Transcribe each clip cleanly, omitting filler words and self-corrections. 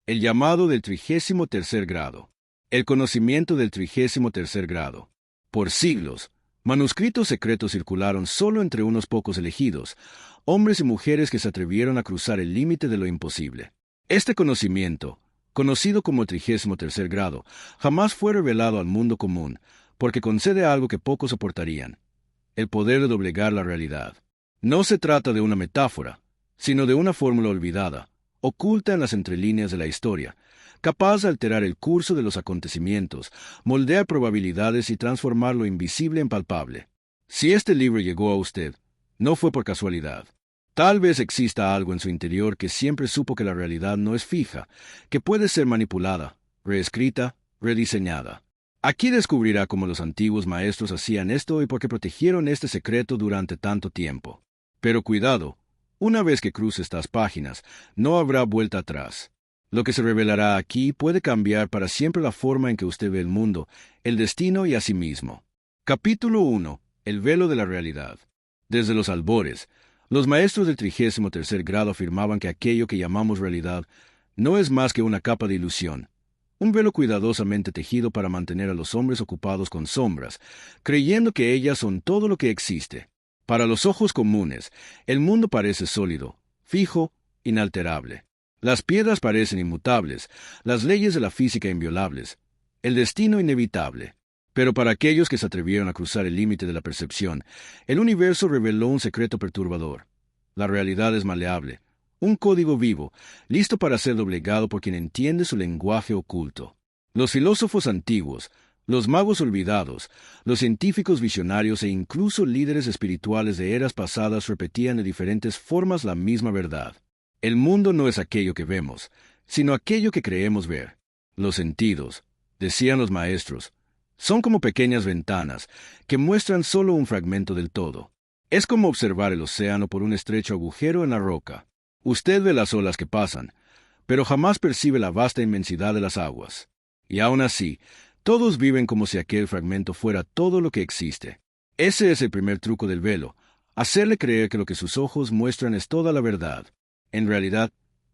El llamado del 33º grado. El conocimiento del 33º grado. Por siglos, manuscritos secretos circularon solo entre unos pocos elegidos, hombres y mujeres que se atrevieron a cruzar el límite de lo imposible. Este conocimiento, conocido como el 33º grado, jamás fue revelado al mundo común, porque concede algo que pocos soportarían: el poder de doblegar la realidad. No se trata de una metáfora, sino de una fórmula olvidada, oculta en las entrelíneas de la historia, capaz de alterar el curso de los acontecimientos, moldear probabilidades y transformar lo invisible en palpable. Si este libro llegó a usted, no fue por casualidad. Tal vez exista algo en su interior que siempre supo que la realidad no es fija, que puede ser manipulada, reescrita, rediseñada. Aquí descubrirá cómo los antiguos maestros hacían esto y por qué protegieron este secreto durante tanto tiempo. Pero cuidado, una vez que cruce estas páginas, no habrá vuelta atrás. Lo que se revelará aquí puede cambiar para siempre la forma en que usted ve el mundo, el destino y a sí mismo. Capítulo 1. El velo de la realidad. Desde los albores, los maestros del 33º grado afirmaban que aquello que llamamos realidad no es más que una capa de ilusión, un velo cuidadosamente tejido para mantener a los hombres ocupados con sombras, creyendo que ellas son todo lo que existe. Para los ojos comunes, el mundo parece sólido, fijo, inalterable. Las piedras parecen inmutables, las leyes de la física inviolables, el destino inevitable. Pero para aquellos que se atrevieron a cruzar el límite de la percepción, el universo reveló un secreto perturbador. La realidad es maleable, un código vivo, listo para ser doblegado por quien entiende su lenguaje oculto. Los filósofos antiguos, los magos olvidados, los científicos visionarios e incluso líderes espirituales de eras pasadas repetían de diferentes formas la misma verdad. El mundo no es aquello que vemos, sino aquello que creemos ver. Los sentidos, decían los maestros, son como pequeñas ventanas que muestran solo un fragmento del todo. Es como observar el océano por un estrecho agujero en la roca. Usted ve las olas que pasan, pero jamás percibe la vasta inmensidad de las aguas. Y aún así, todos viven como si aquel fragmento fuera todo lo que existe. Ese es el primer truco del velo, hacerle creer que lo que sus ojos muestran es toda la verdad. En realidad,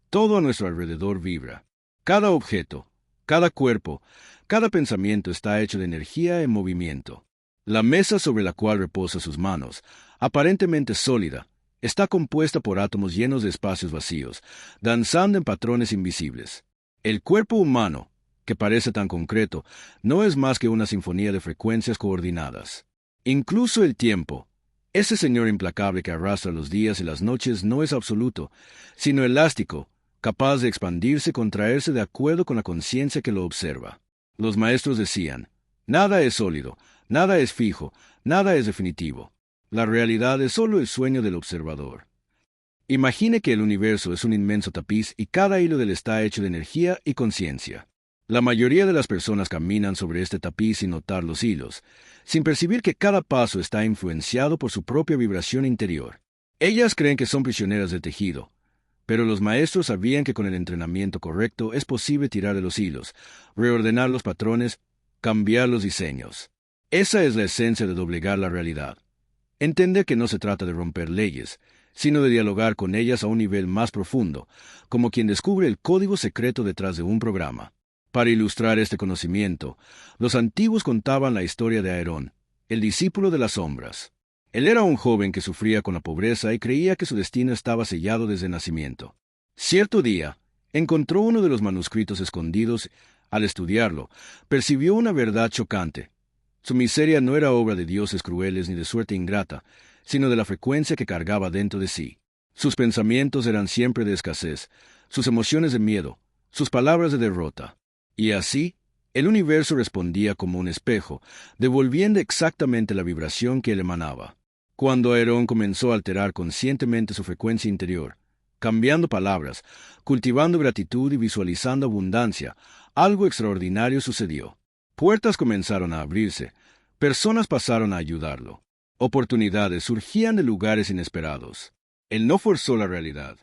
todo a nuestro alrededor vibra. Cada objeto, cada cuerpo, cada pensamiento está hecho de energía en movimiento. La mesa sobre la cual reposa sus manos, aparentemente sólida, está compuesta por átomos llenos de espacios vacíos, danzando en patrones invisibles. El cuerpo humano, que parece tan concreto, no es más que una sinfonía de frecuencias coordinadas. Incluso el tiempo, ese señor implacable que arrastra los días y las noches, no es absoluto, sino elástico, capaz de expandirse y contraerse de acuerdo con la conciencia que lo observa. Los maestros decían: nada es sólido, nada es fijo, nada es definitivo. La realidad es solo el sueño del observador. Imagine que el universo es un inmenso tapiz y cada hilo de él está hecho de energía y conciencia. La mayoría de las personas caminan sobre este tapiz sin notar los hilos, sin percibir que cada paso está influenciado por su propia vibración interior. Ellas creen que son prisioneras del tejido, pero los maestros sabían que con el entrenamiento correcto es posible tirar de los hilos, reordenar los patrones, cambiar los diseños. Esa es la esencia de doblegar la realidad. Entender que no se trata de romper leyes, sino de dialogar con ellas a un nivel más profundo, como quien descubre el código secreto detrás de un programa. Para ilustrar este conocimiento, los antiguos contaban la historia de Aerón, el discípulo de las sombras. Él era un joven que sufría con la pobreza y creía que su destino estaba sellado desde nacimiento. Cierto día, encontró uno de los manuscritos escondidos. Al estudiarlo, percibió una verdad chocante. Su miseria no era obra de dioses crueles ni de suerte ingrata, sino de la frecuencia que cargaba dentro de sí. Sus pensamientos eran siempre de escasez, sus emociones de miedo, sus palabras de derrota. Y así, el universo respondía como un espejo, devolviendo exactamente la vibración que él emanaba. Cuando Aerón comenzó a alterar conscientemente su frecuencia interior, cambiando palabras, cultivando gratitud y visualizando abundancia, algo extraordinario sucedió. Puertas comenzaron a abrirse, personas pasaron a ayudarlo. Oportunidades surgían de lugares inesperados. Él no forzó la realidad.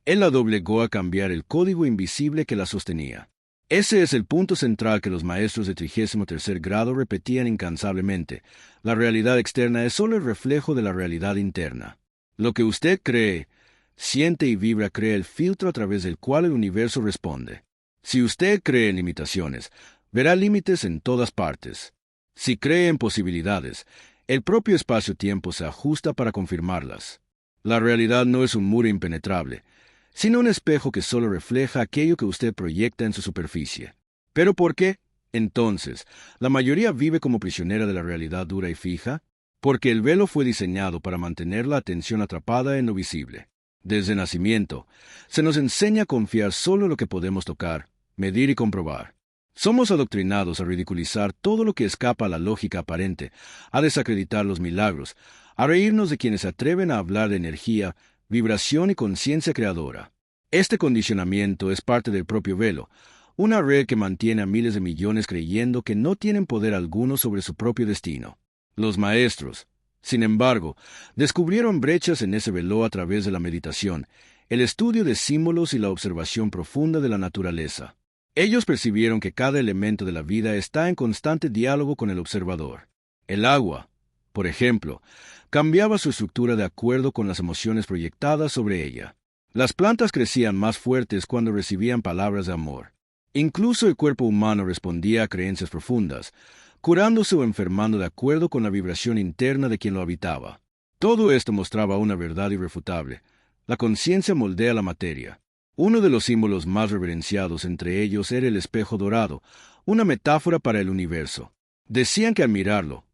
Él la doblegó a cambiar el código invisible que la sostenía. Ese es el punto central que los maestros de 33º grado repetían incansablemente. La realidad externa es solo el reflejo de la realidad interna. Lo que usted cree, siente y vibra crea el filtro a través del cual el universo responde. Si usted cree en limitaciones, verá límites en todas partes. Si cree en posibilidades, el propio espacio-tiempo se ajusta para confirmarlas. La realidad no es un muro impenetrable, sino un espejo que solo refleja aquello que usted proyecta en su superficie. ¿Pero por qué? Entonces, ¿la mayoría vive como prisionera de la realidad dura y fija? Porque el velo fue diseñado para mantener la atención atrapada en lo visible. Desde nacimiento, se nos enseña a confiar solo en lo que podemos tocar, medir y comprobar. Somos adoctrinados a ridiculizar todo lo que escapa a la lógica aparente, a desacreditar los milagros, a reírnos de quienes se atreven a hablar de energía, vibración y conciencia creadora. Este condicionamiento es parte del propio velo, una red que mantiene a miles de millones creyendo que no tienen poder alguno sobre su propio destino. Los maestros, sin embargo, descubrieron brechas en ese velo a través de la meditación, el estudio de símbolos y la observación profunda de la naturaleza. Ellos percibieron que cada elemento de la vida está en constante diálogo con el observador. El agua, por ejemplo, cambiaba su estructura de acuerdo con las emociones proyectadas sobre ella. Las plantas crecían más fuertes cuando recibían palabras de amor. Incluso el cuerpo humano respondía a creencias profundas, curándose o enfermando de acuerdo con la vibración interna de quien lo habitaba. Todo esto mostraba una verdad irrefutable. La conciencia moldea la materia. Uno de los símbolos más reverenciados entre ellos era el espejo dorado, una metáfora para el universo. Decían que al mirarlo,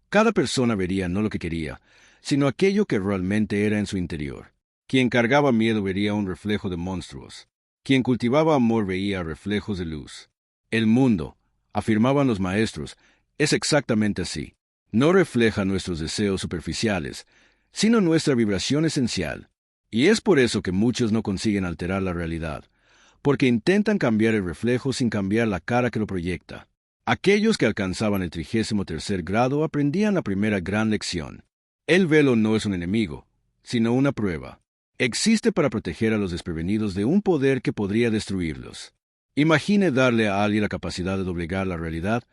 cada persona vería no lo que quería, sino aquello que realmente era en su interior. Quien cargaba miedo vería un reflejo de monstruos. Quien cultivaba amor veía reflejos de luz. El mundo, afirmaban los maestros, es exactamente así. No refleja nuestros deseos superficiales, sino nuestra vibración esencial. Y es por eso que muchos no consiguen alterar la realidad, porque intentan cambiar el reflejo sin cambiar la cara que lo proyecta. Aquellos que alcanzaban el 33º grado aprendían la primera gran lección. El velo no es un enemigo, sino una prueba. Existe para proteger a los desprevenidos de un poder que podría destruirlos. Imagine darle a alguien la capacidad de doblegar la realidad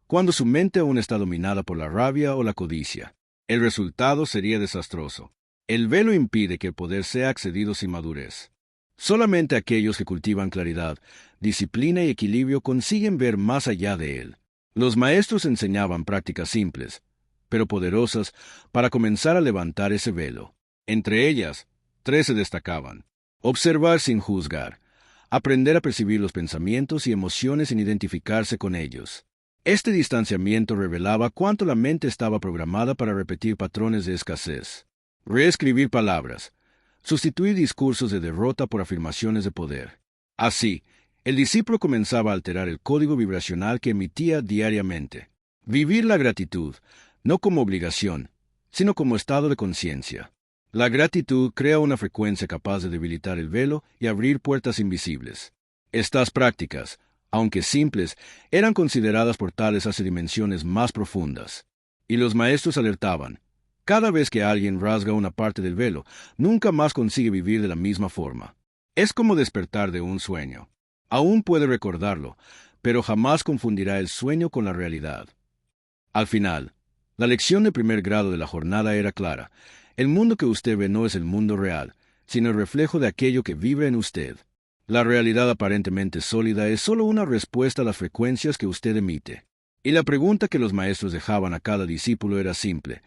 cuando su mente aún está dominada por la rabia o la codicia. El resultado sería desastroso. El velo impide que el poder sea accedido sin madurez. Solamente aquellos que cultivan claridad, disciplina y equilibrio consiguen ver más allá de él. Los maestros enseñaban prácticas simples, pero poderosas, para comenzar a levantar ese velo. Entre ellas, 3 se destacaban: observar sin juzgar, aprender a percibir los pensamientos y emociones sin identificarse con ellos. Este distanciamiento revelaba cuánto la mente estaba programada para repetir patrones de escasez. Reescribir palabras, sustituir discursos de derrota por afirmaciones de poder. Así, el discípulo comenzaba a alterar el código vibracional que emitía diariamente. Vivir la gratitud, no como obligación, sino como estado de conciencia. La gratitud crea una frecuencia capaz de debilitar el velo y abrir puertas invisibles. Estas prácticas, aunque simples, eran consideradas portales hacia dimensiones más profundas. Y los maestros alertaban: cada vez que alguien rasga una parte del velo, nunca más consigue vivir de la misma forma. Es como despertar de un sueño. Aún puede recordarlo, pero jamás confundirá el sueño con la realidad. Al final, la lección de 1er grado de la jornada era clara. El mundo que usted ve no es el mundo real, sino el reflejo de aquello que vive en usted. La realidad aparentemente sólida es solo una respuesta a las frecuencias que usted emite. Y la pregunta que los maestros dejaban a cada discípulo era simple,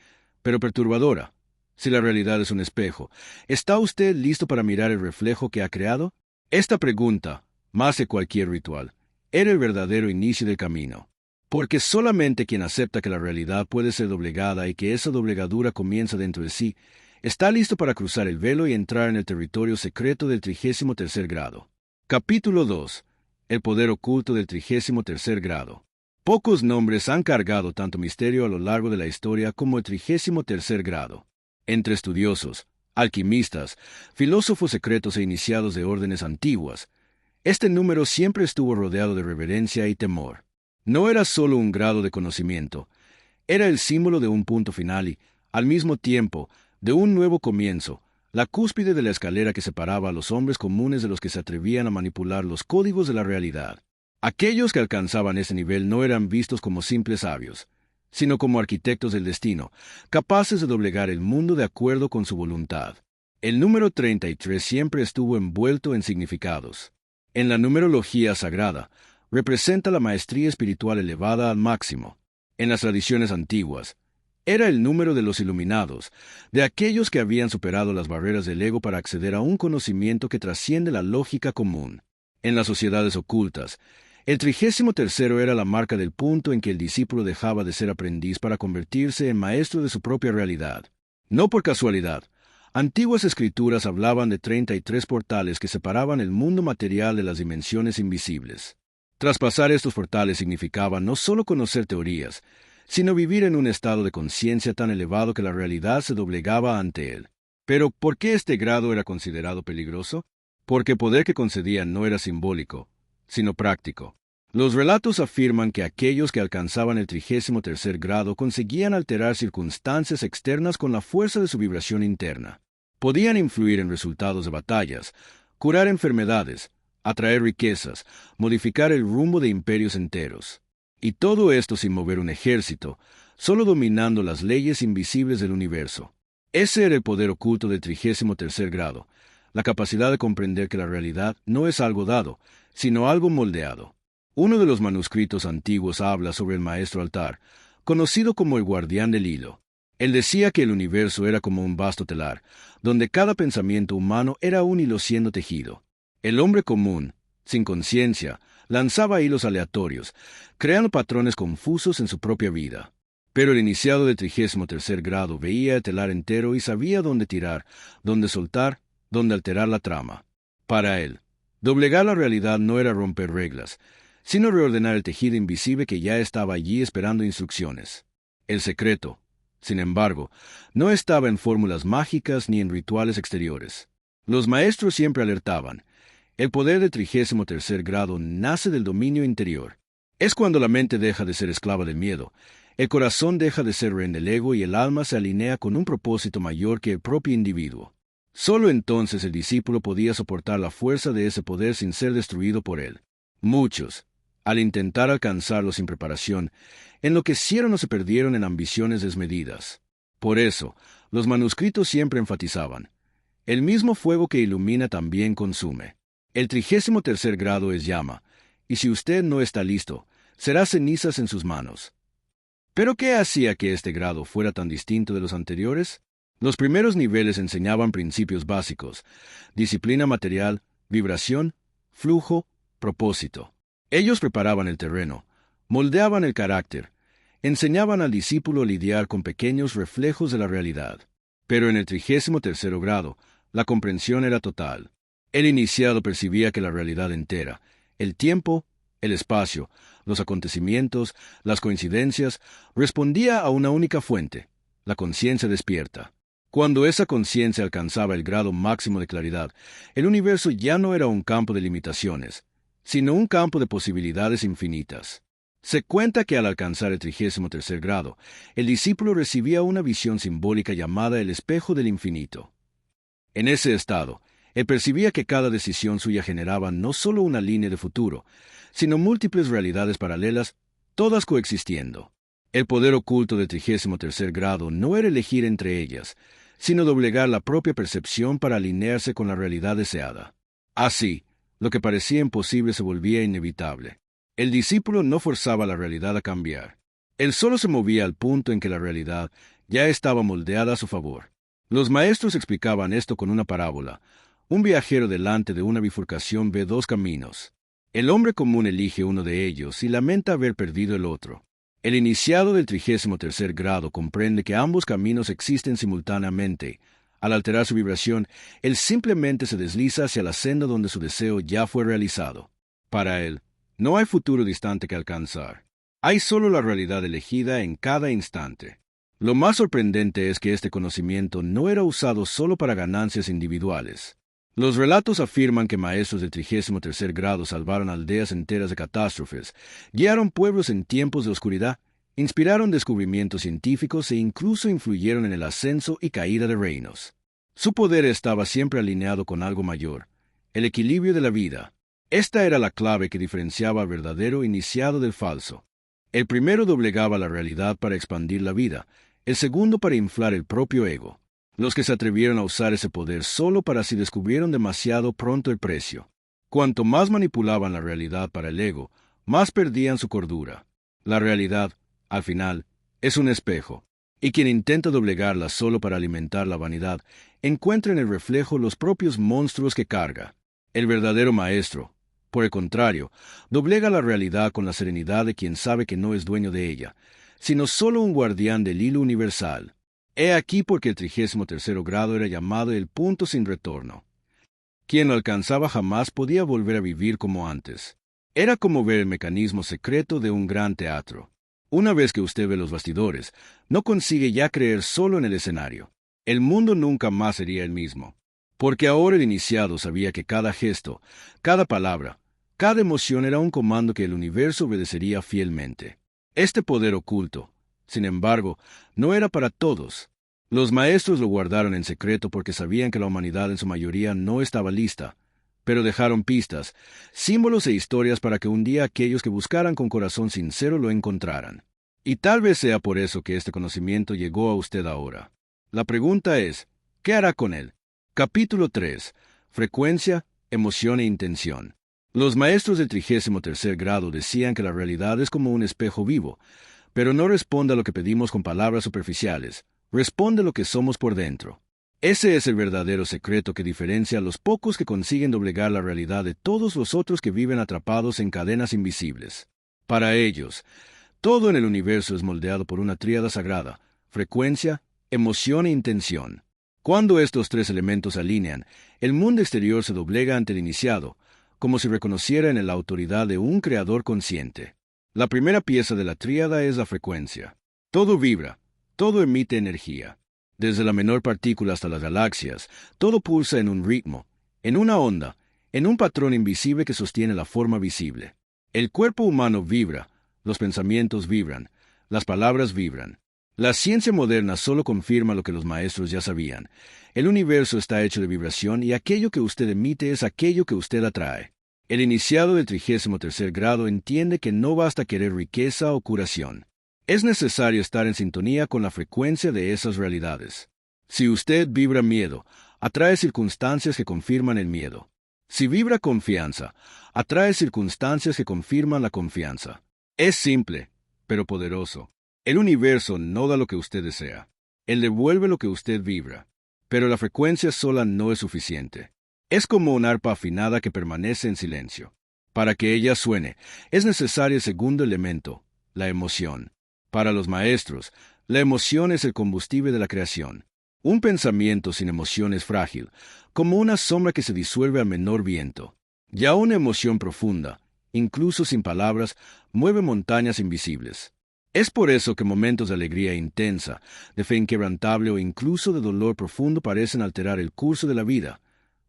pero perturbadora. Si la realidad es un espejo, ¿está usted listo para mirar el reflejo que ha creado? Esta pregunta, más que cualquier ritual, era el verdadero inicio del camino. Porque solamente quien acepta que la realidad puede ser doblegada y que esa doblegadura comienza dentro de sí, está listo para cruzar el velo y entrar en el territorio secreto del 33º grado. Capítulo 2. El poder oculto del 33º grado. Pocos nombres han cargado tanto misterio a lo largo de la historia como el 33º grado. Entre estudiosos, alquimistas, filósofos secretos e iniciados de órdenes antiguas, este número siempre estuvo rodeado de reverencia y temor. No era solo un grado de conocimiento, era el símbolo de un punto final y, al mismo tiempo, de un nuevo comienzo, la cúspide de la escalera que separaba a los hombres comunes de los que se atrevían a manipular los códigos de la realidad. Aquellos que alcanzaban ese nivel no eran vistos como simples sabios, sino como arquitectos del destino, capaces de doblegar el mundo de acuerdo con su voluntad. El número 33 siempre estuvo envuelto en significados. En la numerología sagrada, representa la maestría espiritual elevada al máximo. En las tradiciones antiguas, era el número de los iluminados, de aquellos que habían superado las barreras del ego para acceder a un conocimiento que trasciende la lógica común. En las sociedades ocultas, el 33º era la marca del punto en que el discípulo dejaba de ser aprendiz para convertirse en maestro de su propia realidad. No por casualidad, antiguas escrituras hablaban de 33 portales que separaban el mundo material de las dimensiones invisibles. Traspasar estos portales significaba no solo conocer teorías, sino vivir en un estado de conciencia tan elevado que la realidad se doblegaba ante él. Pero, ¿por qué este grado era considerado peligroso? Porque el poder que concedía no era simbólico, sino práctico. Los relatos afirman que aquellos que alcanzaban el 33º grado conseguían alterar circunstancias externas con la fuerza de su vibración interna. Podían influir en resultados de batallas, curar enfermedades, atraer riquezas, modificar el rumbo de imperios enteros. Y todo esto sin mover un ejército, solo dominando las leyes invisibles del universo. Ese era el poder oculto del 33º grado, la capacidad de comprender que la realidad no es algo dado, sino algo moldeado. Uno de los manuscritos antiguos habla sobre el maestro altar, conocido como el guardián del hilo. Él decía que el universo era como un vasto telar, donde cada pensamiento humano era un hilo siendo tejido. El hombre común, sin conciencia, lanzaba hilos aleatorios, creando patrones confusos en su propia vida. Pero el iniciado del 33º grado veía el telar entero y sabía dónde tirar, dónde soltar, dónde alterar la trama. Para él, doblegar la realidad no era romper reglas, sino reordenar el tejido invisible que ya estaba allí esperando instrucciones. El secreto, sin embargo, no estaba en fórmulas mágicas ni en rituales exteriores. Los maestros siempre alertaban: el poder del 33º grado nace del dominio interior. Es cuando la mente deja de ser esclava del miedo, el corazón deja de ser rehén del ego y el alma se alinea con un propósito mayor que el propio individuo. Solo entonces el discípulo podía soportar la fuerza de ese poder sin ser destruido por él. Muchos, al intentar alcanzarlo sin preparación, enloquecieron o se perdieron en ambiciones desmedidas. Por eso, los manuscritos siempre enfatizaban: el mismo fuego que ilumina también consume. El 33º grado es llama, y si usted no está listo, será cenizas en sus manos. ¿Pero qué hacía que este grado fuera tan distinto de los anteriores? Los primeros niveles enseñaban principios básicos: disciplina material, vibración, flujo, propósito. Ellos preparaban el terreno, moldeaban el carácter, enseñaban al discípulo a lidiar con pequeños reflejos de la realidad. Pero en el 33º grado, la comprensión era total. El iniciado percibía que la realidad entera, el tiempo, el espacio, los acontecimientos, las coincidencias, respondía a una única fuente: la conciencia despierta. Cuando esa conciencia alcanzaba el grado máximo de claridad, el universo ya no era un campo de limitaciones, sino un campo de posibilidades infinitas. Se cuenta que al alcanzar el 33º grado, el discípulo recibía una visión simbólica llamada el espejo del infinito. En ese estado, él percibía que cada decisión suya generaba no solo una línea de futuro, sino múltiples realidades paralelas, todas coexistiendo. El poder oculto del 33º grado no era elegir entre ellas, sino doblegar la propia percepción para alinearse con la realidad deseada. Así, lo que parecía imposible se volvía inevitable. El discípulo no forzaba la realidad a cambiar. Él solo se movía al punto en que la realidad ya estaba moldeada a su favor. Los maestros explicaban esto con una parábola. Un viajero delante de una bifurcación ve dos caminos. El hombre común elige uno de ellos y lamenta haber perdido el otro. El iniciado del 33º grado comprende que ambos caminos existen simultáneamente. Al alterar su vibración, él simplemente se desliza hacia la senda donde su deseo ya fue realizado. Para él, no hay futuro distante que alcanzar. Hay solo la realidad elegida en cada instante. Lo más sorprendente es que este conocimiento no era usado solo para ganancias individuales. Los relatos afirman que maestros del 33º grado salvaron aldeas enteras de catástrofes, guiaron pueblos en tiempos de oscuridad, inspiraron descubrimientos científicos e incluso influyeron en el ascenso y caída de reinos. Su poder estaba siempre alineado con algo mayor: el equilibrio de la vida. Esta era la clave que diferenciaba al verdadero iniciado del falso. El primero doblegaba la realidad para expandir la vida, el segundo para inflar el propio ego. Los que se atrevieron a usar ese poder solo para sí descubrieron demasiado pronto el precio. Cuanto más manipulaban la realidad para el ego, más perdían su cordura. La realidad, al final, es un espejo, y quien intenta doblegarla solo para alimentar la vanidad, encuentra en el reflejo los propios monstruos que carga. El verdadero maestro, por el contrario, doblega la realidad con la serenidad de quien sabe que no es dueño de ella, sino solo un guardián del hilo universal. He aquí porque el 33º grado era llamado el punto sin retorno. Quien lo alcanzaba jamás podía volver a vivir como antes. Era como ver el mecanismo secreto de un gran teatro. Una vez que usted ve los bastidores, no consigue ya creer solo en el escenario. El mundo nunca más sería el mismo. Porque ahora el iniciado sabía que cada gesto, cada palabra, cada emoción era un comando que el universo obedecería fielmente. Este poder oculto, sin embargo, no era para todos. Los maestros lo guardaron en secreto porque sabían que la humanidad en su mayoría no estaba lista, pero dejaron pistas, símbolos e historias para que un día aquellos que buscaran con corazón sincero lo encontraran. Y tal vez sea por eso que este conocimiento llegó a usted ahora. La pregunta es, ¿qué hará con él? Capítulo 3. Frecuencia, emoción e intención. Los maestros del 33º grado decían que la realidad es como un espejo vivo, pero no responde a lo que pedimos con palabras superficiales, responde a lo que somos por dentro. Ese es el verdadero secreto que diferencia a los pocos que consiguen doblegar la realidad de todos los otros que viven atrapados en cadenas invisibles. Para ellos, todo en el universo es moldeado por una tríada sagrada: frecuencia, emoción e intención. Cuando estos tres elementos se alinean, el mundo exterior se doblega ante el iniciado, como si reconociera en él la autoridad de un creador consciente. La primera pieza de la tríada es la frecuencia. Todo vibra, todo emite energía. Desde la menor partícula hasta las galaxias, todo pulsa en un ritmo, en una onda, en un patrón invisible que sostiene la forma visible. El cuerpo humano vibra, los pensamientos vibran, las palabras vibran. La ciencia moderna solo confirma lo que los maestros ya sabían. El universo está hecho de vibración y aquello que usted emite es aquello que usted atrae. El iniciado del 33º grado entiende que no basta querer riqueza o curación. Es necesario estar en sintonía con la frecuencia de esas realidades. Si usted vibra miedo, atrae circunstancias que confirman el miedo. Si vibra confianza, atrae circunstancias que confirman la confianza. Es simple, pero poderoso. El universo no da lo que usted desea. Él devuelve lo que usted vibra. Pero la frecuencia sola no es suficiente. Es como una arpa afinada que permanece en silencio. Para que ella suene, es necesario el segundo elemento, la emoción. Para los maestros, la emoción es el combustible de la creación. Un pensamiento sin emoción es frágil, como una sombra que se disuelve al menor viento. Ya una emoción profunda, incluso sin palabras, mueve montañas invisibles. Es por eso que momentos de alegría intensa, de fe inquebrantable o incluso de dolor profundo parecen alterar el curso de la vida,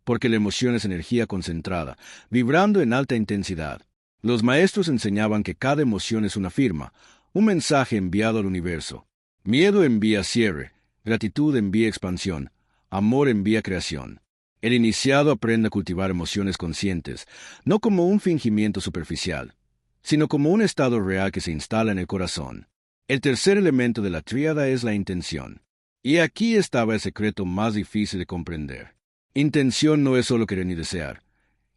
porque la emoción es energía concentrada, vibrando en alta intensidad. Los maestros enseñaban que cada emoción es una firma, un mensaje enviado al universo. Miedo envía cierre, gratitud envía expansión, amor envía creación. El iniciado aprende a cultivar emociones conscientes, no como un fingimiento superficial, sino como un estado real que se instala en el corazón. El tercer elemento de la tríada es la intención. Y aquí estaba el secreto más difícil de comprender. Intención no es solo querer ni desear.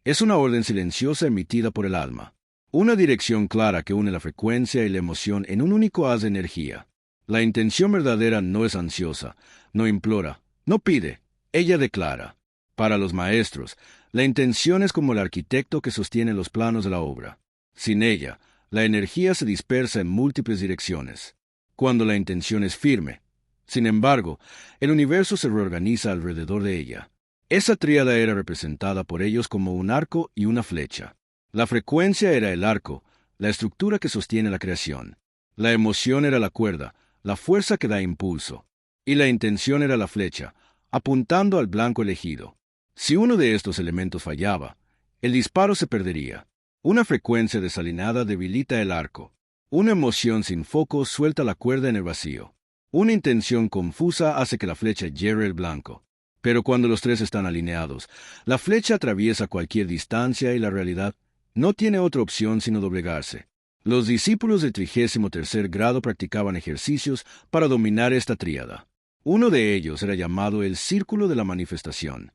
Es una orden silenciosa emitida por el alma. Una dirección clara que une la frecuencia y la emoción en un único haz de energía. La intención verdadera no es ansiosa, no implora, no pide, ella declara. Para los maestros, la intención es como el arquitecto que sostiene los planos de la obra. Sin ella, la energía se dispersa en múltiples direcciones. Cuando la intención es firme, sin embargo, el universo se reorganiza alrededor de ella. Esa tríada era representada por ellos como un arco y una flecha. La frecuencia era el arco, la estructura que sostiene la creación. La emoción era la cuerda, la fuerza que da impulso. Y la intención era la flecha, apuntando al blanco elegido. Si uno de estos elementos fallaba, el disparo se perdería. Una frecuencia desalineada debilita el arco. Una emoción sin foco suelta la cuerda en el vacío. Una intención confusa hace que la flecha hierre el blanco. Pero cuando los tres están alineados, la flecha atraviesa cualquier distancia y la realidad no tiene otra opción sino doblegarse. Los discípulos del 33º grado practicaban ejercicios para dominar esta tríada. Uno de ellos era llamado el círculo de la manifestación.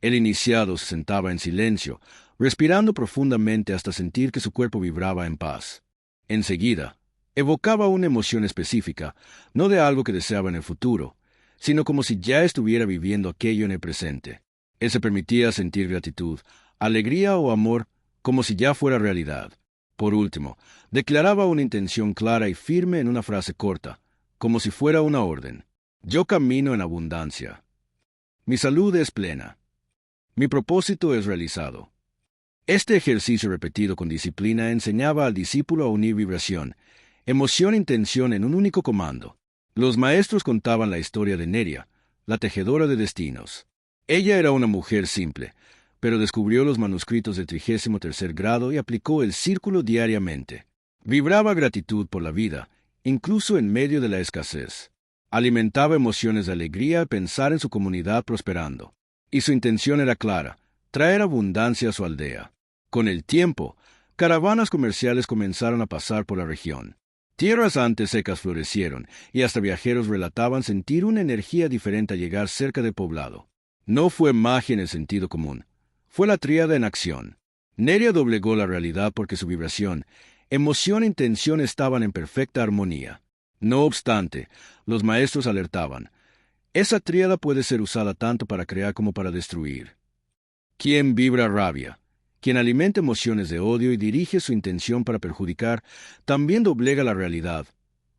El iniciado se sentaba en silencio, respirando profundamente hasta sentir que su cuerpo vibraba en paz. Enseguida, evocaba una emoción específica, no de algo que deseaba en el futuro, sino como si ya estuviera viviendo aquello en el presente. Él se permitía sentir gratitud, alegría o amor como si ya fuera realidad. Por último, declaraba una intención clara y firme en una frase corta, como si fuera una orden. Yo camino en abundancia. Mi salud es plena. Mi propósito es realizado. Este ejercicio repetido con disciplina enseñaba al discípulo a unir vibración, emoción e intención en un único comando. Los maestros contaban la historia de Neria, la tejedora de destinos. Ella era una mujer simple, pero descubrió los manuscritos de 33º grado y aplicó el círculo diariamente. Vibraba gratitud por la vida, incluso en medio de la escasez. Alimentaba emociones de alegría al pensar en su comunidad prosperando. Y su intención era clara, traer abundancia a su aldea. Con el tiempo, caravanas comerciales comenzaron a pasar por la región. Tierras antes secas florecieron, y hasta viajeros relataban sentir una energía diferente al llegar cerca del poblado. No fue magia en el sentido común. Fue la tríada en acción. Neria doblegó la realidad porque su vibración, emoción e intención estaban en perfecta armonía. No obstante, los maestros alertaban. Esa tríada puede ser usada tanto para crear como para destruir. Quien vibra rabia, quien alimenta emociones de odio y dirige su intención para perjudicar, también doblega la realidad,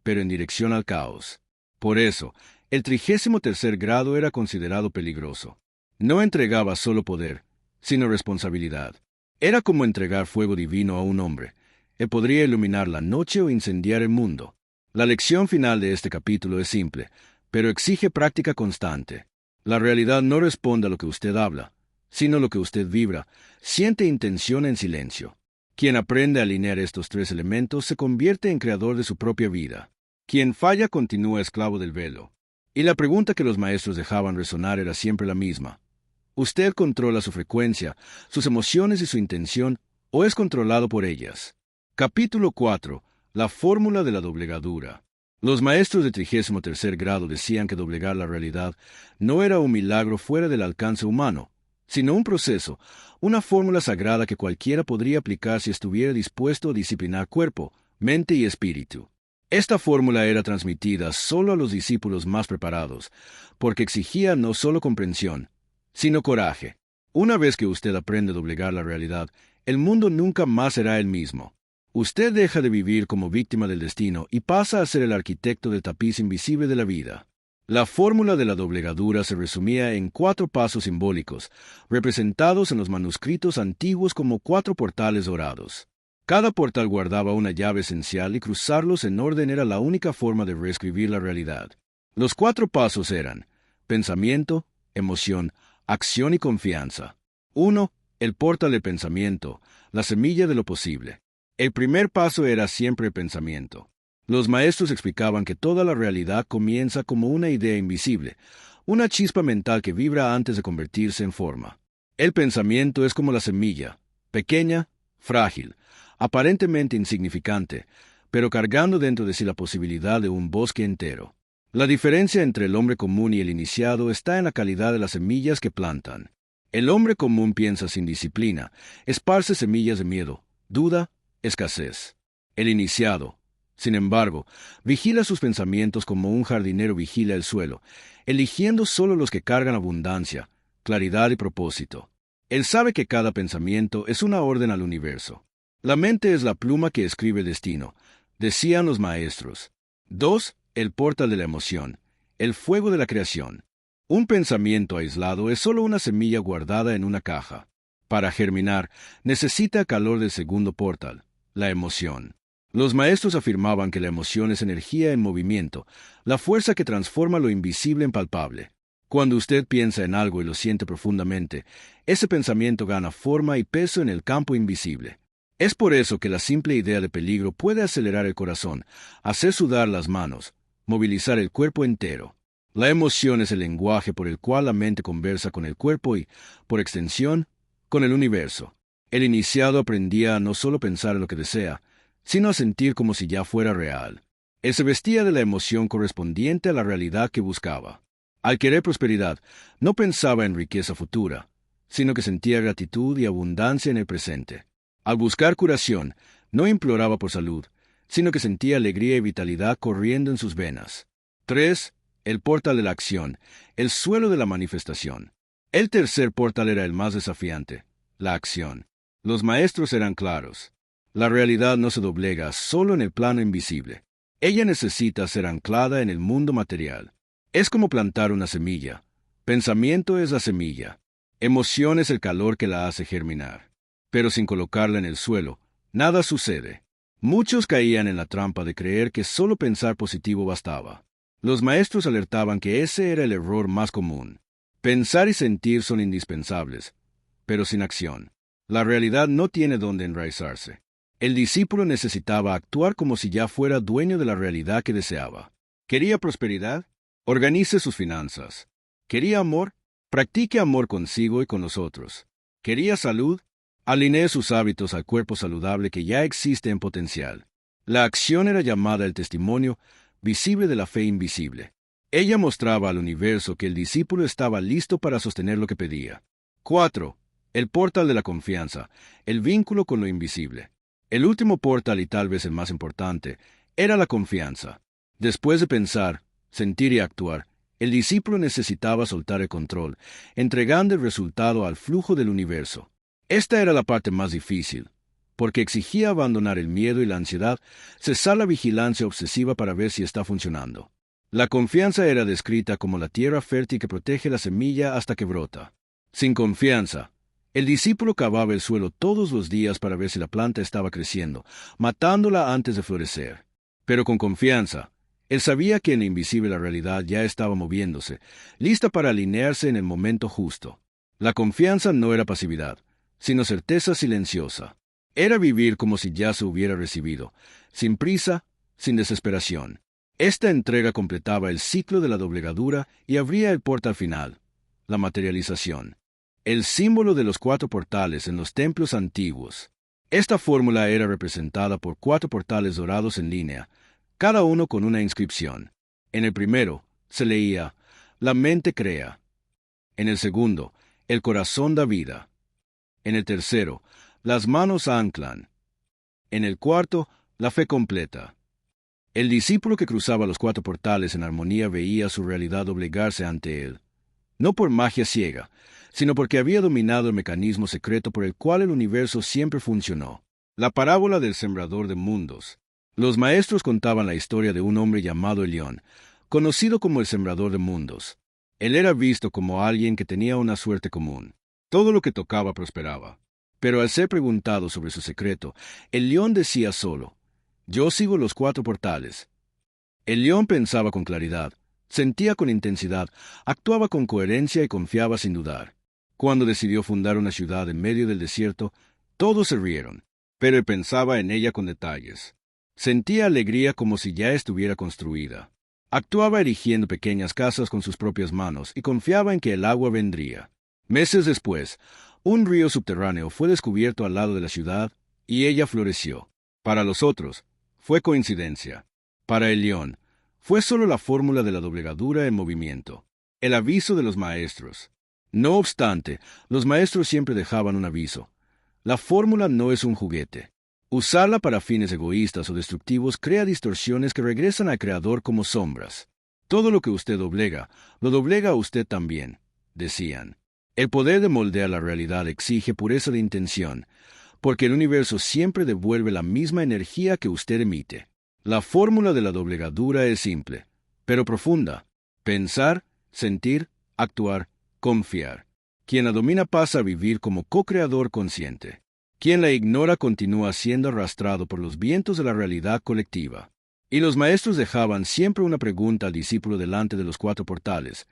pero en dirección al caos. Por eso, el 33º grado era considerado peligroso. No entregaba solo poder, sino responsabilidad. Era como entregar fuego divino a un hombre. Él podría iluminar la noche o incendiar el mundo. La lección final de este capítulo es simple, pero exige práctica constante. La realidad no responde a lo que usted habla, sino lo que usted vibra, siente intención en silencio. Quien aprende a alinear estos tres elementos se convierte en creador de su propia vida. Quien falla continúa esclavo del velo. Y la pregunta que los maestros dejaban resonar era siempre la misma. ¿Usted controla su frecuencia, sus emociones y su intención, o es controlado por ellas? Capítulo 4. La fórmula de la doblegadura. Los maestros de 33º grado decían que doblegar la realidad no era un milagro fuera del alcance humano, sino un proceso, una fórmula sagrada que cualquiera podría aplicar si estuviera dispuesto a disciplinar cuerpo, mente y espíritu. Esta fórmula era transmitida solo a los discípulos más preparados, porque exigía no solo comprensión, sino coraje. Una vez que usted aprende a doblegar la realidad, el mundo nunca más será el mismo. Usted deja de vivir como víctima del destino y pasa a ser el arquitecto del tapiz invisible de la vida. La fórmula de la doblegadura se resumía en 4 pasos simbólicos, representados en los manuscritos antiguos como 4 portales dorados. Cada portal guardaba una llave esencial y cruzarlos en orden era la única forma de reescribir la realidad. Los 4 pasos eran pensamiento, emoción, acción y confianza. 1. El portal del pensamiento, la semilla de lo posible. El primer paso era siempre el pensamiento. Los maestros explicaban que toda la realidad comienza como una idea invisible, una chispa mental que vibra antes de convertirse en forma. El pensamiento es como la semilla, pequeña, frágil, aparentemente insignificante, pero cargando dentro de sí la posibilidad de un bosque entero. La diferencia entre el hombre común y el iniciado está en la calidad de las semillas que plantan. El hombre común piensa sin disciplina, esparce semillas de miedo, duda, escasez. El iniciado, sin embargo, vigila sus pensamientos como un jardinero vigila el suelo, eligiendo solo los que cargan abundancia, claridad y propósito. Él sabe que cada pensamiento es una orden al universo. La mente es la pluma que escribe el destino, decían los maestros. 2. El portal de la emoción, el fuego de la creación. Un pensamiento aislado es solo una semilla guardada en una caja. Para germinar, necesita calor del segundo portal, la emoción. Los maestros afirmaban que la emoción es energía en movimiento, la fuerza que transforma lo invisible en palpable. Cuando usted piensa en algo y lo siente profundamente, ese pensamiento gana forma y peso en el campo invisible. Es por eso que la simple idea de peligro puede acelerar el corazón, hacer sudar las manos, movilizar el cuerpo entero. La emoción es el lenguaje por el cual la mente conversa con el cuerpo y, por extensión, con el universo. El iniciado aprendía a no solo pensar en lo que desea, sino a sentir como si ya fuera real. Él se vestía de la emoción correspondiente a la realidad que buscaba. Al querer prosperidad, no pensaba en riqueza futura, sino que sentía gratitud y abundancia en el presente. Al buscar curación, no imploraba por salud, sino que sentía alegría y vitalidad corriendo en sus venas. 3. El portal de la acción, el suelo de la manifestación. El tercer portal era el más desafiante, la acción. Los maestros eran claros. La realidad no se doblega solo en el plano invisible. Ella necesita ser anclada en el mundo material. Es como plantar una semilla. Pensamiento es la semilla. Emoción es el calor que la hace germinar. Pero sin colocarla en el suelo, nada sucede. Muchos caían en la trampa de creer que solo pensar positivo bastaba. Los maestros alertaban que ese era el error más común. Pensar y sentir son indispensables, pero sin acción. La realidad no tiene dónde enraizarse. El discípulo necesitaba actuar como si ya fuera dueño de la realidad que deseaba. ¿Quería prosperidad? Organice sus finanzas. ¿Quería amor? Practique amor consigo y con los otros. ¿Quería salud? Alinee sus hábitos al cuerpo saludable que ya existe en potencial. La acción era llamada el testimonio visible de la fe invisible. Ella mostraba al universo que el discípulo estaba listo para sostener lo que pedía. 4. El portal de la confianza, el vínculo con lo invisible. El último portal, y tal vez el más importante, era la confianza. Después de pensar, sentir y actuar, el discípulo necesitaba soltar el control, entregando el resultado al flujo del universo. Esta era la parte más difícil, porque exigía abandonar el miedo y la ansiedad, cesar la vigilancia obsesiva para ver si está funcionando. La confianza era descrita como la tierra fértil que protege la semilla hasta que brota. Sin confianza, el discípulo cavaba el suelo todos los días para ver si la planta estaba creciendo, matándola antes de florecer. Pero con confianza, él sabía que en lo invisible la realidad ya estaba moviéndose, lista para alinearse en el momento justo. La confianza no era pasividad, sino certeza silenciosa. Era vivir como si ya se hubiera recibido, sin prisa, sin desesperación. Esta entrega completaba el ciclo de la doblegadura y abría el portal final, la materialización. El símbolo de los 4 portales en los templos antiguos. Esta fórmula era representada por 4 portales dorados en línea, cada uno con una inscripción. En el primero se leía, la mente crea. En el segundo, el corazón da vida. En el tercero, las manos anclan. En el cuarto, la fe completa. El discípulo que cruzaba los 4 portales en armonía veía su realidad doblegarse ante él, no por magia ciega, sino porque había dominado el mecanismo secreto por el cual el universo siempre funcionó. La parábola del sembrador de mundos. Los maestros contaban la historia de un hombre llamado Elión, conocido como el sembrador de mundos. Él era visto como alguien que tenía una suerte común. Todo lo que tocaba prosperaba. Pero al ser preguntado sobre su secreto, el león decía solo, «Yo sigo los 4 portales». El león pensaba con claridad, sentía con intensidad, actuaba con coherencia y confiaba sin dudar. Cuando decidió fundar una ciudad en medio del desierto, todos se rieron, pero él pensaba en ella con detalles. Sentía alegría como si ya estuviera construida. Actuaba erigiendo pequeñas casas con sus propias manos y confiaba en que el agua vendría. Meses después, un río subterráneo fue descubierto al lado de la ciudad y ella floreció. Para los otros, fue coincidencia. Para el león, fue solo la fórmula de la doblegadura en movimiento, el aviso de los maestros. No obstante, los maestros siempre dejaban un aviso. La fórmula no es un juguete. Usarla para fines egoístas o destructivos crea distorsiones que regresan al creador como sombras. Todo lo que usted doblega, lo doblega a usted también, decían. El poder de moldear la realidad exige pureza de intención, porque el universo siempre devuelve la misma energía que usted emite. La fórmula de la doblegadura es simple, pero profunda. Pensar, sentir, actuar, confiar. Quien la domina pasa a vivir como co-creador consciente. Quien la ignora continúa siendo arrastrado por los vientos de la realidad colectiva. Y los maestros dejaban siempre una pregunta al discípulo delante de los 4 portales.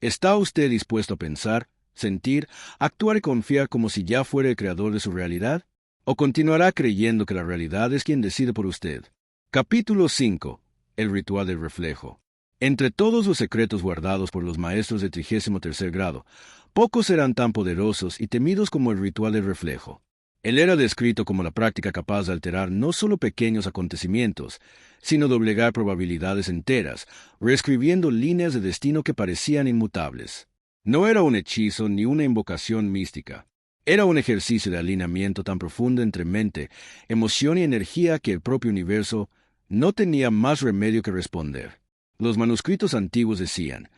¿Está usted dispuesto a pensar, sentir, actuar y confiar como si ya fuera el creador de su realidad? ¿O continuará creyendo que la realidad es quien decide por usted? Capítulo 5. El ritual del reflejo. Entre todos los secretos guardados por los maestros de 33º grado, pocos eran tan poderosos y temidos como el ritual del reflejo. Él era descrito como la práctica capaz de alterar no solo pequeños acontecimientos, sino doblegar probabilidades enteras, reescribiendo líneas de destino que parecían inmutables. No era un hechizo ni una invocación mística. Era un ejercicio de alineamiento tan profundo entre mente, emoción y energía que el propio universo no tenía más remedio que responder. Los manuscritos antiguos decían,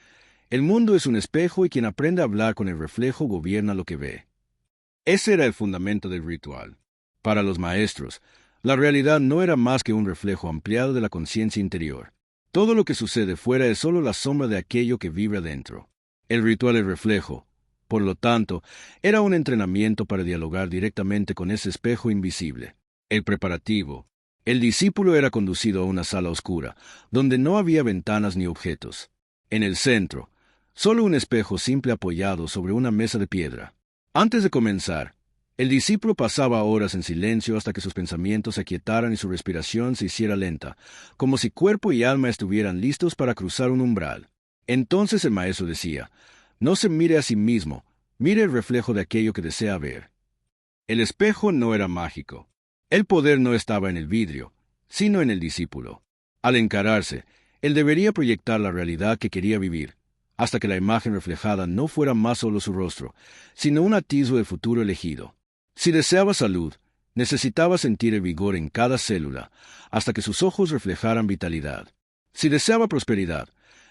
el mundo es un espejo y quien aprende a hablar con el reflejo gobierna lo que ve. Ese era el fundamento del ritual. Para los maestros, la realidad no era más que un reflejo ampliado de la conciencia interior. Todo lo que sucede fuera es solo la sombra de aquello que vibra dentro. El ritual es reflejo. Por lo tanto, era un entrenamiento para dialogar directamente con ese espejo invisible. El preparativo. El discípulo era conducido a una sala oscura, donde no había ventanas ni objetos. En el centro, solo un espejo simple apoyado sobre una mesa de piedra. Antes de comenzar, el discípulo pasaba horas en silencio hasta que sus pensamientos se aquietaran y su respiración se hiciera lenta, como si cuerpo y alma estuvieran listos para cruzar un umbral. Entonces el maestro decía, no se mire a sí mismo, mire el reflejo de aquello que desea ver. El espejo no era mágico. El poder no estaba en el vidrio, sino en el discípulo. Al encararse, él debería proyectar la realidad que quería vivir, hasta que la imagen reflejada no fuera más solo su rostro, sino un atisbo del futuro elegido. Si deseaba salud, necesitaba sentir el vigor en cada célula, hasta que sus ojos reflejaran vitalidad. Si deseaba prosperidad,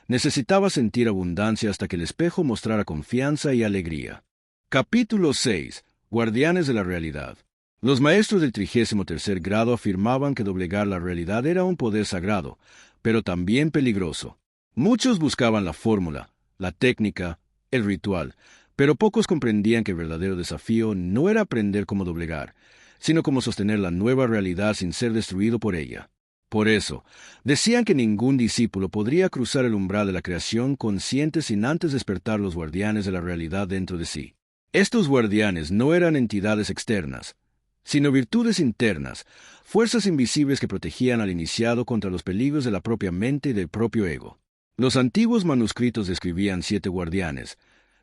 necesitaba sentir abundancia hasta que el espejo mostrara confianza y alegría. Capítulo 6. Guardianes de la realidad. Los maestros del 33º grado afirmaban que doblegar la realidad era un poder sagrado, pero también peligroso. Muchos buscaban la fórmula, la técnica, el ritual, pero pocos comprendían que el verdadero desafío no era aprender cómo doblegar, sino cómo sostener la nueva realidad sin ser destruido por ella. Por eso, decían que ningún discípulo podría cruzar el umbral de la creación consciente sin antes despertar los guardianes de la realidad dentro de sí. Estos guardianes no eran entidades externas, sino virtudes internas, fuerzas invisibles que protegían al iniciado contra los peligros de la propia mente y del propio ego. Los antiguos manuscritos describían 7 guardianes,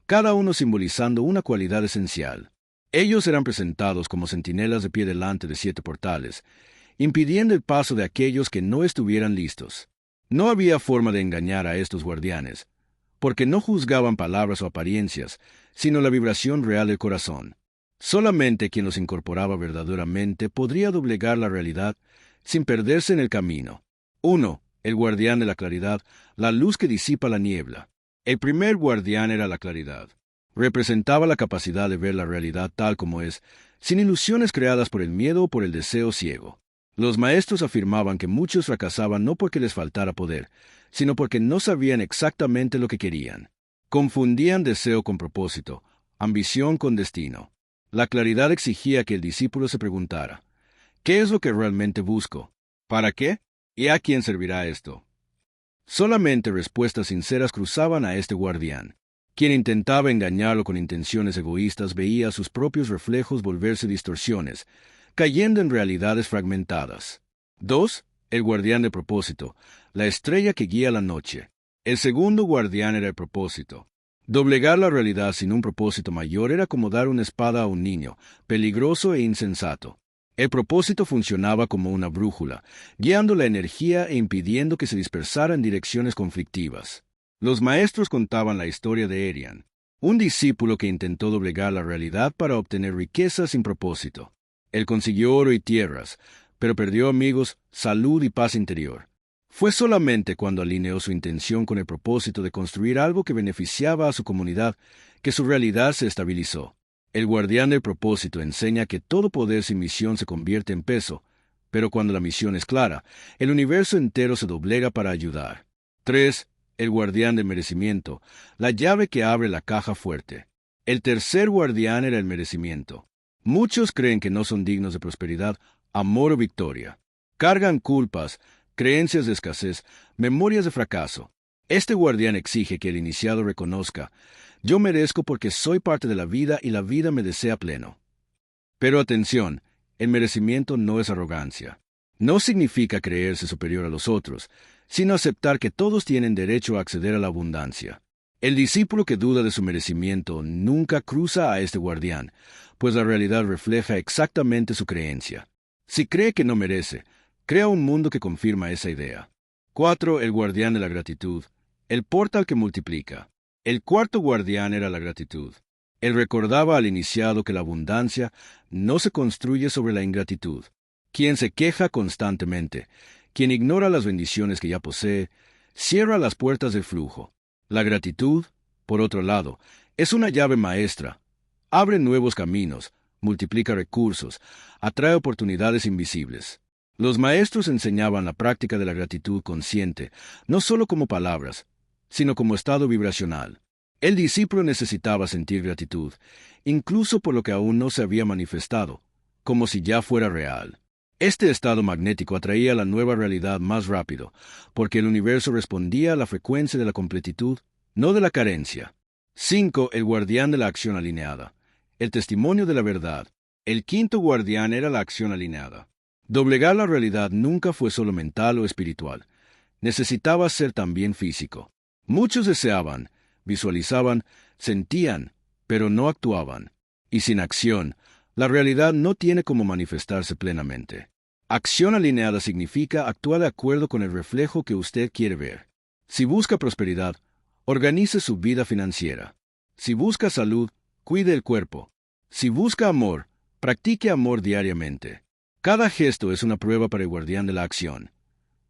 cada uno simbolizando una cualidad esencial. Ellos eran presentados como centinelas de pie delante de 7 portales, impidiendo el paso de aquellos que no estuvieran listos. No había forma de engañar a estos guardianes, porque no juzgaban palabras o apariencias, sino la vibración real del corazón. Solamente quien los incorporaba verdaderamente podría doblegar la realidad sin perderse en el camino. 1. El guardián de la claridad, la luz que disipa la niebla. El primer guardián era la claridad. Representaba la capacidad de ver la realidad tal como es, sin ilusiones creadas por el miedo o por el deseo ciego. Los maestros afirmaban que muchos fracasaban no porque les faltara poder, sino porque no sabían exactamente lo que querían. Confundían deseo con propósito, ambición con destino. La claridad exigía que el discípulo se preguntara, ¿qué es lo que realmente busco? ¿Para qué? ¿Y a quién servirá esto? Solamente respuestas sinceras cruzaban a este guardián. Quien intentaba engañarlo con intenciones egoístas veía sus propios reflejos volverse distorsiones, cayendo en realidades fragmentadas. 2. El guardián de propósito, la estrella que guía la noche. El segundo guardián era el propósito. Doblegar la realidad sin un propósito mayor era como dar una espada a un niño, peligroso e insensato. El propósito funcionaba como una brújula, guiando la energía e impidiendo que se dispersara en direcciones conflictivas. Los maestros contaban la historia de Erian, un discípulo que intentó doblegar la realidad para obtener riquezas sin propósito. Él consiguió oro y tierras, pero perdió amigos, salud y paz interior. Fue solamente cuando alineó su intención con el propósito de construir algo que beneficiaba a su comunidad que su realidad se estabilizó. El guardián del propósito enseña que todo poder sin misión se convierte en peso, pero cuando la misión es clara, el universo entero se doblega para ayudar. 3. El guardián del merecimiento, la llave que abre la caja fuerte. El tercer guardián era el merecimiento. Muchos creen que no son dignos de prosperidad, amor o victoria. Cargan culpas, creencias de escasez, memorias de fracaso. Este guardián exige que el iniciado reconozca, yo merezco porque soy parte de la vida y la vida me desea pleno. Pero atención, el merecimiento no es arrogancia. No significa creerse superior a los otros, sino aceptar que todos tienen derecho a acceder a la abundancia. El discípulo que duda de su merecimiento nunca cruza a este guardián, pues la realidad refleja exactamente su creencia. Si cree que no merece, crea un mundo que confirma esa idea. 4. El guardián de la gratitud, el portal que multiplica. El cuarto guardián era la gratitud. Él recordaba al iniciado que la abundancia no se construye sobre la ingratitud. Quien se queja constantemente, quien ignora las bendiciones que ya posee, cierra las puertas del flujo. La gratitud, por otro lado, es una llave maestra. Abre nuevos caminos, multiplica recursos, atrae oportunidades invisibles. Los maestros enseñaban la práctica de la gratitud consciente, no solo como palabras, sino como estado vibracional. El discípulo necesitaba sentir gratitud, incluso por lo que aún no se había manifestado, como si ya fuera real. Este estado magnético atraía la nueva realidad más rápido, porque el universo respondía a la frecuencia de la completitud, no de la carencia. 5. El guardián de la acción alineada. El testimonio de la verdad. El quinto guardián era la acción alineada. Doblegar la realidad nunca fue solo mental o espiritual. Necesitaba ser también físico. Muchos deseaban, visualizaban, sentían, pero no actuaban. Y sin acción, la realidad no tiene cómo manifestarse plenamente. Acción alineada significa actuar de acuerdo con el reflejo que usted quiere ver. Si busca prosperidad, organice su vida financiera. Si busca salud, cuide el cuerpo. Si busca amor, practique amor diariamente. Cada gesto es una prueba para el guardián de la acción.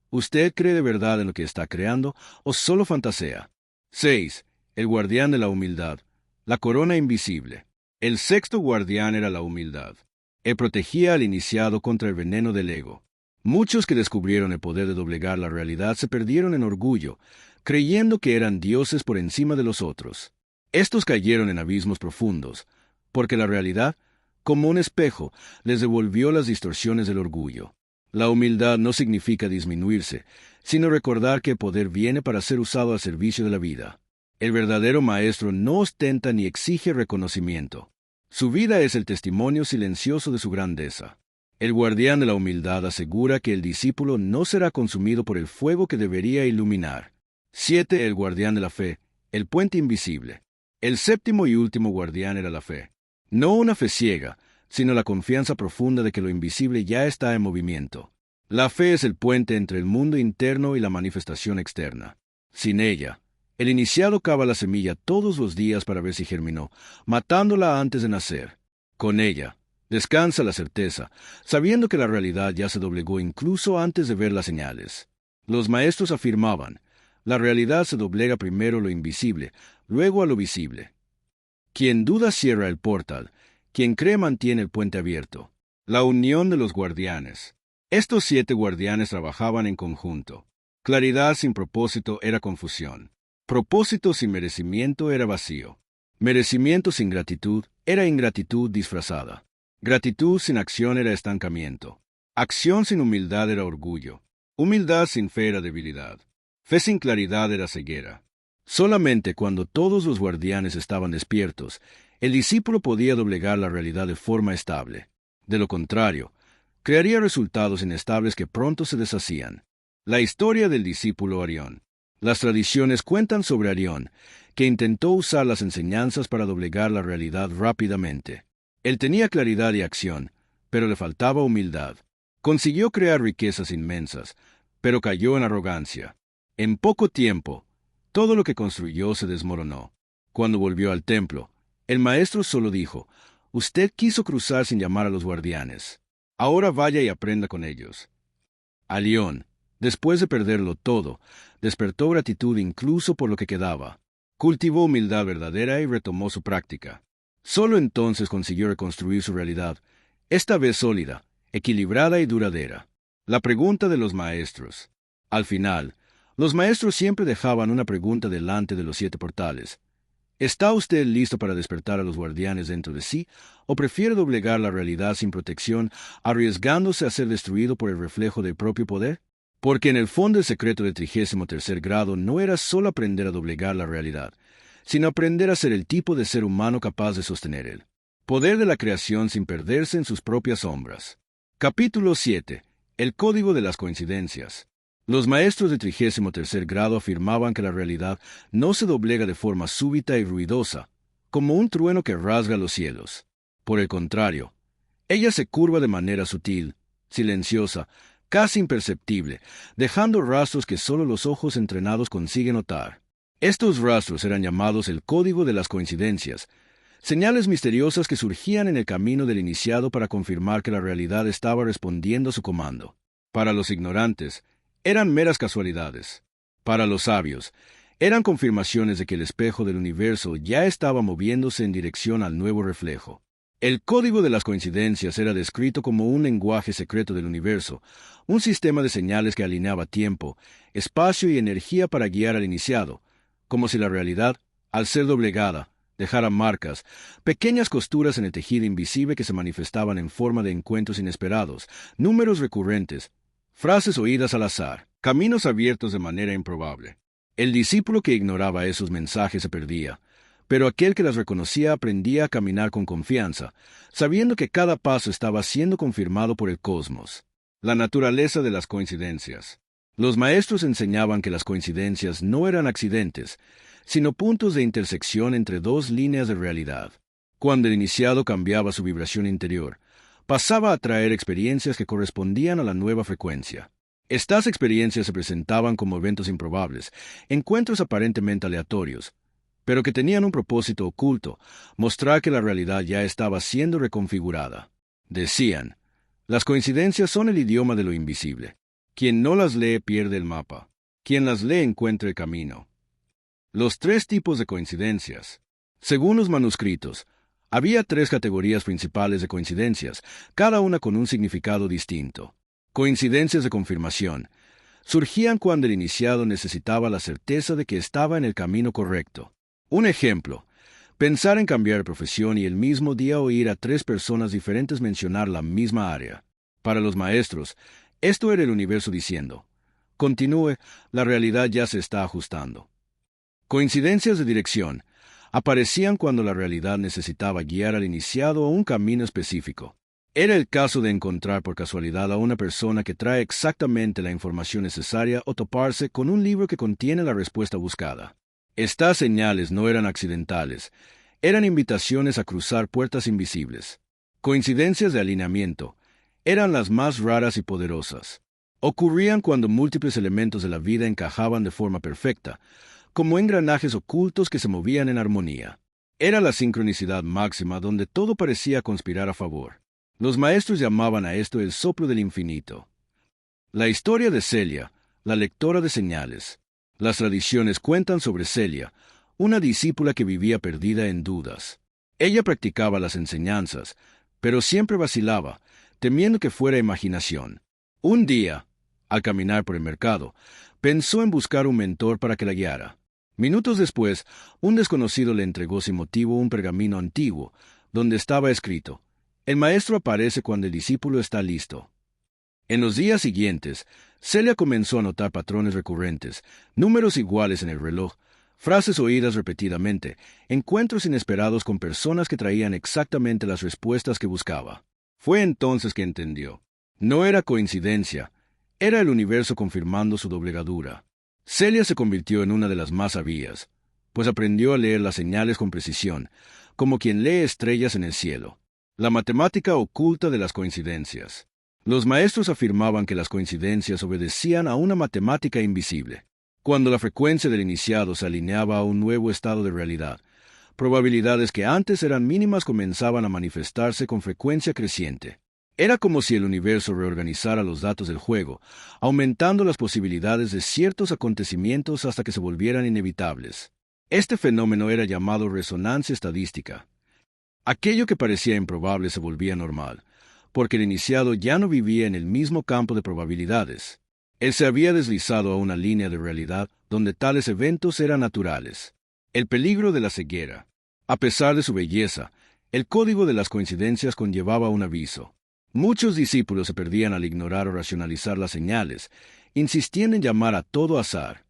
¿Usted cree de verdad en lo que está creando o solo fantasea? 6. El guardián de la humildad. La corona invisible. El sexto guardián era la humildad. Él protegía al iniciado contra el veneno del ego. Muchos que descubrieron el poder de doblegar la realidad se perdieron en orgullo, creyendo que eran dioses por encima de los otros. Estos cayeron en abismos profundos, porque la realidad, como un espejo, les devolvió las distorsiones del orgullo. La humildad no significa disminuirse, sino recordar que el poder viene para ser usado al servicio de la vida. El verdadero maestro no ostenta ni exige reconocimiento. Su vida es el testimonio silencioso de su grandeza. El guardián de la humildad asegura que el discípulo no será consumido por el fuego que debería iluminar. 7. El guardián de la fe, el puente invisible. El séptimo y último guardián era la fe. No una fe ciega, sino la confianza profunda de que lo invisible ya está en movimiento. La fe es el puente entre el mundo interno y la manifestación externa. Sin ella, el iniciado cava la semilla todos los días para ver si germinó, matándola antes de nacer. Con ella, descansa la certeza, sabiendo que la realidad ya se doblegó incluso antes de ver las señales. Los maestros afirmaban, la realidad se doblega primero a lo invisible, luego a lo visible. Quien duda cierra el portal, quien cree mantiene el puente abierto. La unión de los guardianes. Estos 7 guardianes trabajaban en conjunto. Claridad sin propósito era confusión. Propósito sin merecimiento era vacío. Merecimiento sin gratitud era ingratitud disfrazada. Gratitud sin acción era estancamiento. Acción sin humildad era orgullo. Humildad sin fe era debilidad. Fe sin claridad era ceguera. Solamente cuando todos los guardianes estaban despiertos, el discípulo podía doblegar la realidad de forma estable. De lo contrario, crearía resultados inestables que pronto se deshacían. La historia del discípulo Arión. Las tradiciones cuentan sobre Arión, que intentó usar las enseñanzas para doblegar la realidad rápidamente. Él tenía claridad y acción, pero le faltaba humildad. Consiguió crear riquezas inmensas, pero cayó en arrogancia. En poco tiempo, todo lo que construyó se desmoronó. Cuando volvió al templo, el maestro solo dijo, «Usted quiso cruzar sin llamar a los guardianes. Ahora vaya y aprenda con ellos». Alión, después de perderlo todo, despertó gratitud incluso por lo que quedaba. Cultivó humildad verdadera y retomó su práctica. Solo entonces consiguió reconstruir su realidad, esta vez sólida, equilibrada y duradera. La pregunta de los maestros. Al final, los maestros siempre dejaban una pregunta delante de los 7 portales. ¿Está usted listo para despertar a los guardianes dentro de sí, o prefiere doblegar la realidad sin protección, arriesgándose a ser destruido por el reflejo del propio poder? Porque en el fondo el secreto del 33º grado no era solo aprender a doblegar la realidad, sino aprender a ser el tipo de ser humano capaz de sostener el poder de la creación sin perderse en sus propias sombras. Capítulo 7. El código de las coincidencias. Los maestros del 33º grado afirmaban que la realidad no se doblega de forma súbita y ruidosa, como un trueno que rasga los cielos. Por el contrario, ella se curva de manera sutil, silenciosa, casi imperceptible, dejando rastros que solo los ojos entrenados consiguen notar. Estos rastros eran llamados el código de las coincidencias, señales misteriosas que surgían en el camino del iniciado para confirmar que la realidad estaba respondiendo a su comando. Para los ignorantes, eran meras casualidades. Para los sabios, eran confirmaciones de que el espejo del universo ya estaba moviéndose en dirección al nuevo reflejo. El código de las coincidencias era descrito como un lenguaje secreto del universo, un sistema de señales que alineaba tiempo, espacio y energía para guiar al iniciado, como si la realidad, al ser doblegada, dejara marcas, pequeñas costuras en el tejido invisible que se manifestaban en forma de encuentros inesperados, números recurrentes, frases oídas al azar, caminos abiertos de manera improbable. El discípulo que ignoraba esos mensajes se perdía, pero aquel que las reconocía aprendía a caminar con confianza, sabiendo que cada paso estaba siendo confirmado por el cosmos. La naturaleza de las coincidencias. Los maestros enseñaban que las coincidencias no eran accidentes, sino puntos de intersección entre dos líneas de realidad. Cuando el iniciado cambiaba su vibración interior, pasaba a atraer experiencias que correspondían a la nueva frecuencia. Estas experiencias se presentaban como eventos improbables, encuentros aparentemente aleatorios, pero que tenían un propósito oculto, mostrar que la realidad ya estaba siendo reconfigurada. Decían, las coincidencias son el idioma de lo invisible. Quien no las lee pierde el mapa. Quien las lee encuentra el camino. Los tres tipos de coincidencias. Según los manuscritos, había tres categorías principales de coincidencias, cada una con un significado distinto. Coincidencias de confirmación. Surgían cuando el iniciado necesitaba la certeza de que estaba en el camino correcto. Un ejemplo, pensar en cambiar de profesión y el mismo día oír a tres personas diferentes mencionar la misma área. Para los maestros, esto era el universo diciendo, continúe, la realidad ya se está ajustando. Coincidencias de dirección aparecían cuando la realidad necesitaba guiar al iniciado a un camino específico. Era el caso de encontrar por casualidad a una persona que trae exactamente la información necesaria o toparse con un libro que contiene la respuesta buscada. Estas señales no eran accidentales, eran invitaciones a cruzar puertas invisibles. Coincidencias de alineamiento eran las más raras y poderosas. Ocurrían cuando múltiples elementos de la vida encajaban de forma perfecta, como engranajes ocultos que se movían en armonía. Era la sincronicidad máxima donde todo parecía conspirar a favor. Los maestros llamaban a esto el soplo del infinito. La historia de Celia, la lectora de señales. Las tradiciones cuentan sobre Celia, una discípula que vivía perdida en dudas. Ella practicaba las enseñanzas, pero siempre vacilaba, temiendo que fuera imaginación. Un día, al caminar por el mercado, pensó en buscar un mentor para que la guiara. Minutos después, un desconocido le entregó sin motivo un pergamino antiguo, donde estaba escrito, «El maestro aparece cuando el discípulo está listo». En los días siguientes, Celia comenzó a notar patrones recurrentes, números iguales en el reloj, frases oídas repetidamente, encuentros inesperados con personas que traían exactamente las respuestas que buscaba. Fue entonces que entendió. No era coincidencia, era el universo confirmando su doblegadura. Celia se convirtió en una de las más sabias, pues aprendió a leer las señales con precisión, como quien lee estrellas en el cielo. La matemática oculta de las coincidencias. Los maestros afirmaban que las coincidencias obedecían a una matemática invisible. Cuando la frecuencia del iniciado se alineaba a un nuevo estado de realidad, probabilidades que antes eran mínimas comenzaban a manifestarse con frecuencia creciente. Era como si el universo reorganizara los datos del juego, aumentando las posibilidades de ciertos acontecimientos hasta que se volvieran inevitables. Este fenómeno era llamado resonancia estadística. Aquello que parecía improbable se volvía normal, porque el iniciado ya no vivía en el mismo campo de probabilidades. Él se había deslizado a una línea de realidad donde tales eventos eran naturales. El peligro de la ceguera. A pesar de su belleza, el código de las coincidencias conllevaba un aviso. Muchos discípulos se perdían al ignorar o racionalizar las señales, insistiendo en llamar a todo azar.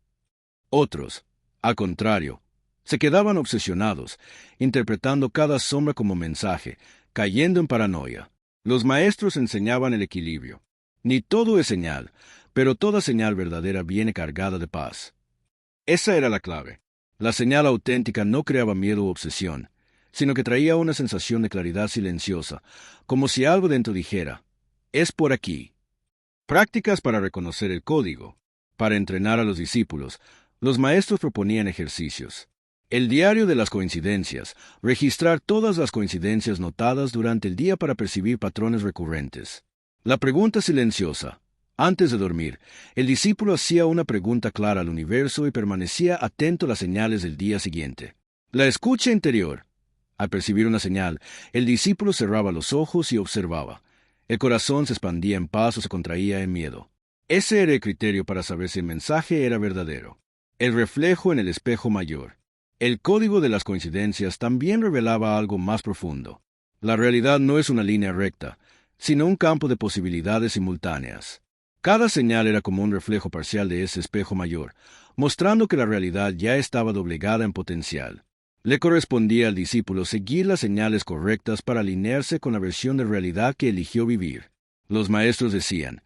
Otros, al contrario, se quedaban obsesionados, interpretando cada sombra como mensaje, cayendo en paranoia. Los maestros enseñaban el equilibrio. Ni todo es señal, pero toda señal verdadera viene cargada de paz. Esa era la clave. La señal auténtica no creaba miedo u obsesión, sino que traía una sensación de claridad silenciosa, como si algo dentro dijera, «Es por aquí». Prácticas para reconocer el código. Para entrenar a los discípulos, Los maestros proponían ejercicios. El diario de las coincidencias, registrar todas las coincidencias notadas durante el día para percibir patrones recurrentes. La pregunta silenciosa. Antes de dormir, el discípulo hacía una pregunta clara al universo y permanecía atento a las señales del día siguiente. La escucha interior. Al percibir una señal, el discípulo cerraba los ojos y observaba. El corazón se expandía en paz o se contraía en miedo. Ese era el criterio para saber si el mensaje era verdadero. El reflejo en el espejo mayor. El código de las coincidencias también revelaba algo más profundo. La realidad no es una línea recta, sino un campo de posibilidades simultáneas. Cada señal era como un reflejo parcial de ese espejo mayor, mostrando que la realidad ya estaba doblegada en potencial. Le correspondía al discípulo seguir las señales correctas para alinearse con la versión de realidad que eligió vivir. Los maestros decían,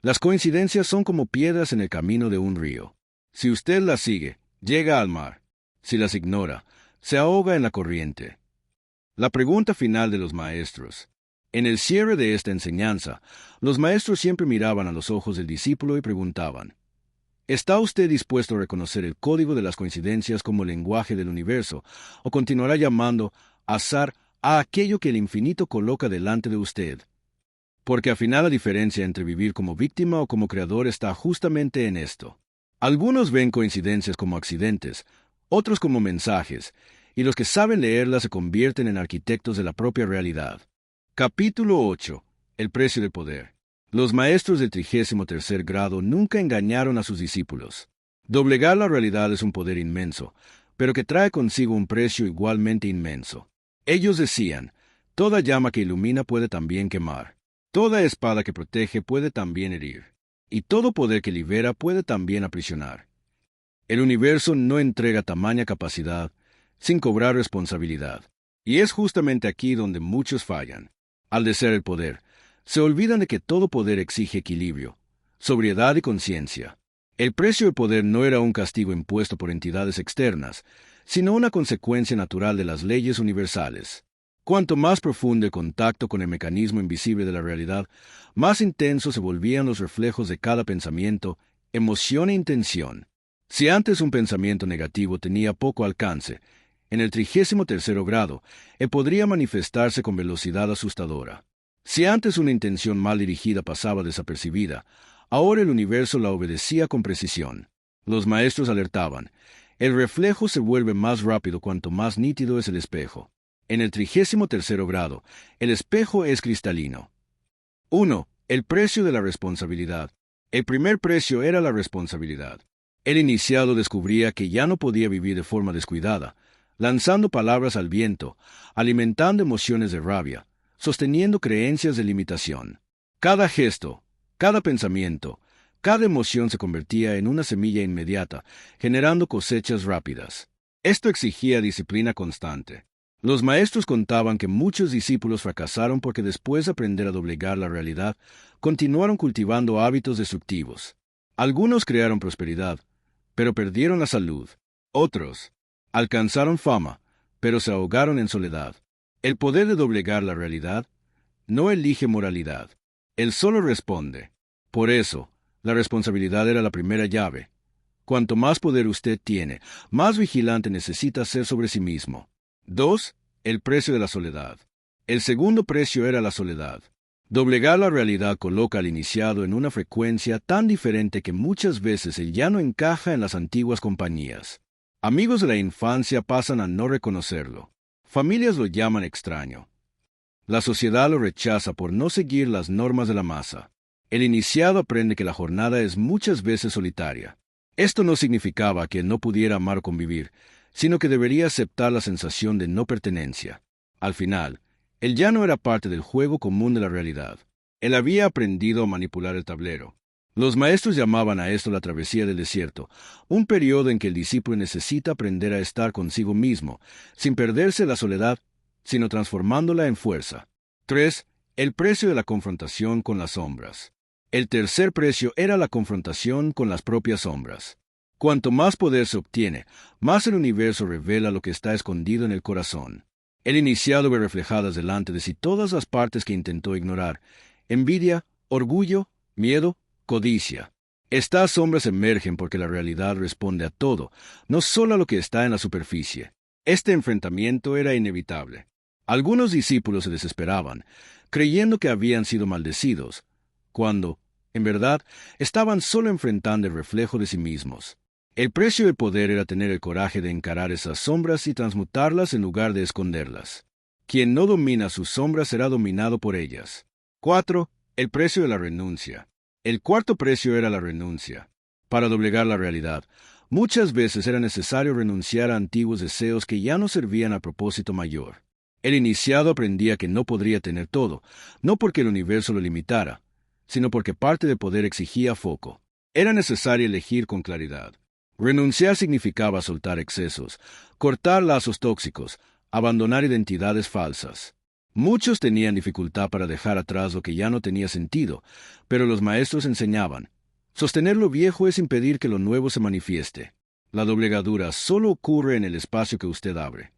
las coincidencias son como piedras en el camino de un río. Si usted las sigue, llega al mar. Si las ignora, se ahoga en la corriente. La pregunta final de los maestros. En el cierre de esta enseñanza, los maestros siempre miraban a los ojos del discípulo y preguntaban, ¿está usted dispuesto a reconocer el código de las coincidencias como lenguaje del universo, o continuará llamando azar a aquello que el infinito coloca delante de usted? Porque al final la diferencia entre vivir como víctima o como creador está justamente en esto. Algunos ven coincidencias como accidentes, otros como mensajes, y los que saben leerlas se convierten en arquitectos de la propia realidad. Capítulo 8. El precio del poder. Los maestros del 33º grado nunca engañaron a sus discípulos. Doblegar la realidad es un poder inmenso, pero que trae consigo un precio igualmente inmenso. Ellos decían, toda llama que ilumina puede también quemar, toda espada que protege puede también herir, y todo poder que libera puede también aprisionar. El universo no entrega tamaña capacidad sin cobrar responsabilidad. Y es justamente aquí donde muchos fallan. Al desear el poder, se olvidan de que todo poder exige equilibrio, sobriedad y conciencia. El precio del poder no era un castigo impuesto por entidades externas, sino una consecuencia natural de las leyes universales. Cuanto más profundo el contacto con el mecanismo invisible de la realidad, más intensos se volvían los reflejos de cada pensamiento, emoción e intención. Si antes un pensamiento negativo tenía poco alcance, en el 33º grado, podría manifestarse con velocidad asustadora. Si antes una intención mal dirigida pasaba desapercibida, ahora el universo la obedecía con precisión. Los maestros alertaban, el reflejo se vuelve más rápido cuanto más nítido es el espejo. En el 33º grado, el espejo es cristalino. 1. El precio de la responsabilidad. El primer precio era la responsabilidad. El iniciado descubría que ya no podía vivir de forma descuidada, lanzando palabras al viento, alimentando emociones de rabia, sosteniendo creencias de limitación. Cada gesto, cada pensamiento, cada emoción se convertía en una semilla inmediata, generando cosechas rápidas. Esto exigía disciplina constante. Los maestros contaban que muchos discípulos fracasaron porque después de aprender a doblegar la realidad, continuaron cultivando hábitos destructivos. Algunos crearon prosperidad, pero perdieron la salud. Otros alcanzaron fama, pero se ahogaron en soledad. El poder de doblegar la realidad no elige moralidad. Él solo responde. Por eso, la responsabilidad era la primera llave. Cuanto más poder usted tiene, más vigilante necesita ser sobre sí mismo. 2. El precio de la soledad. El segundo precio era la soledad. Doblegar la realidad coloca al iniciado en una frecuencia tan diferente que muchas veces él ya no encaja en las antiguas compañías. Amigos de la infancia pasan a no reconocerlo. Familias lo llaman extraño. La sociedad lo rechaza por no seguir las normas de la masa. El iniciado aprende que la jornada es muchas veces solitaria. Esto no significaba que él no pudiera amar o convivir, sino que debería aceptar la sensación de no pertenencia. Al final, él ya no era parte del juego común de la realidad. Él había aprendido a manipular el tablero. Los maestros llamaban a esto la travesía del desierto, un periodo en que el discípulo necesita aprender a estar consigo mismo, sin perderse la soledad, sino transformándola en fuerza. 3. El precio de la confrontación con las sombras. El tercer precio era la confrontación con las propias sombras. Cuanto más poder se obtiene, más el universo revela lo que está escondido en el corazón. El iniciado ve reflejadas delante de sí todas las partes que intentó ignorar: envidia, orgullo, miedo, codicia. Estas sombras emergen porque la realidad responde a todo, no solo a lo que está en la superficie. Este enfrentamiento era inevitable. Algunos discípulos se desesperaban, creyendo que habían sido maldecidos, cuando, en verdad, estaban solo enfrentando el reflejo de sí mismos. El precio del poder era tener el coraje de encarar esas sombras y transmutarlas en lugar de esconderlas. Quien no domina sus sombras será dominado por ellas. 4. El precio de la renuncia. El cuarto precio era la renuncia. Para doblegar la realidad, muchas veces era necesario renunciar a antiguos deseos que ya no servían al propósito mayor. El iniciado aprendía que no podría tener todo, no porque el universo lo limitara, sino porque parte del poder exigía foco. Era necesario elegir con claridad. Renunciar significaba soltar excesos, cortar lazos tóxicos, abandonar identidades falsas. Muchos tenían dificultad para dejar atrás lo que ya no tenía sentido, pero los maestros enseñaban: sostener lo viejo es impedir que lo nuevo se manifieste. La doblegadura solo ocurre en el espacio que usted abre.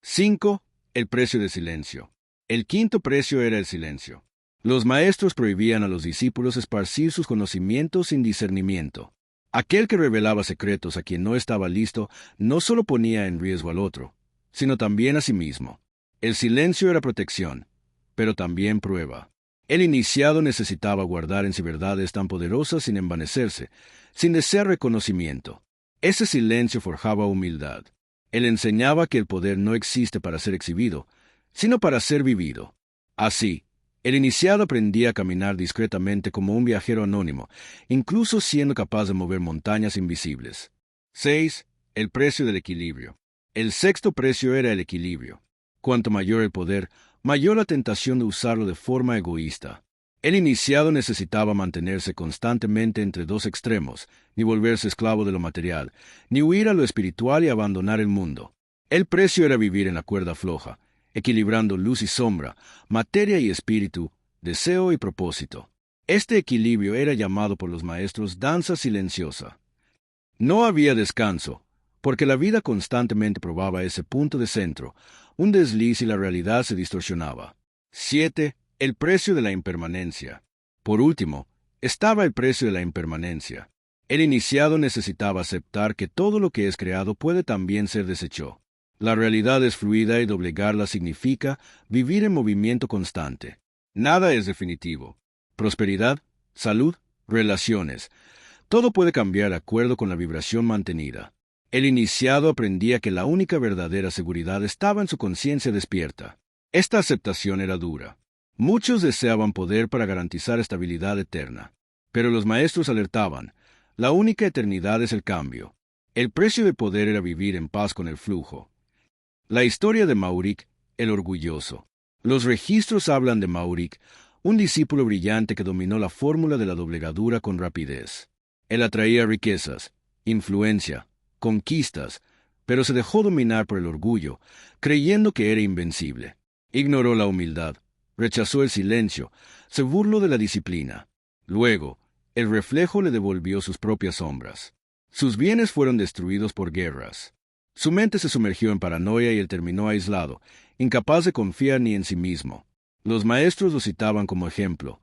5. El precio del silencio. El quinto precio era el silencio. Los maestros prohibían a los discípulos esparcir sus conocimientos sin discernimiento. Aquel que revelaba secretos a quien no estaba listo no solo ponía en riesgo al otro, sino también a sí mismo. El silencio era protección, pero también prueba. El iniciado necesitaba guardar en sí verdades tan poderosas sin envanecerse, sin desear reconocimiento. Ese silencio forjaba humildad. Él enseñaba que el poder no existe para ser exhibido, sino para ser vivido. Así, el iniciado aprendía a caminar discretamente como un viajero anónimo, incluso siendo capaz de mover montañas invisibles. 6. El precio del equilibrio. El sexto precio era el equilibrio. Cuanto mayor el poder, mayor la tentación de usarlo de forma egoísta. El iniciado necesitaba mantenerse constantemente entre dos extremos, ni volverse esclavo de lo material, ni huir a lo espiritual y abandonar el mundo. El precio era vivir en la cuerda floja, equilibrando luz y sombra, materia y espíritu, deseo y propósito. Este equilibrio era llamado por los maestros danza silenciosa. No había descanso, porque la vida constantemente probaba ese punto de centro, un desliz y la realidad se distorsionaba. 7. El precio de la impermanencia. Por último, estaba el precio de la impermanencia. El iniciado necesitaba aceptar que todo lo que es creado puede también ser deshecho. La realidad es fluida y doblegarla significa vivir en movimiento constante. Nada es definitivo. Prosperidad, salud, relaciones. Todo puede cambiar de acuerdo con la vibración mantenida. El iniciado aprendía que la única verdadera seguridad estaba en su conciencia despierta. Esta aceptación era dura. Muchos deseaban poder para garantizar estabilidad eterna. Pero los maestros alertaban: la única eternidad es el cambio. El precio de poder era vivir en paz con el flujo. La historia de Maurik, el orgulloso. Los registros hablan de Maurik, un discípulo brillante que dominó la fórmula de la doblegadura con rapidez. Él atraía riquezas, influencia, conquistas, pero se dejó dominar por el orgullo, creyendo que era invencible. Ignoró la humildad, rechazó el silencio, se burló de la disciplina. Luego, el reflejo le devolvió sus propias sombras. Sus bienes fueron destruidos por guerras. Su mente se sumergió en paranoia y él terminó aislado, incapaz de confiar ni en sí mismo. Los maestros lo citaban como ejemplo.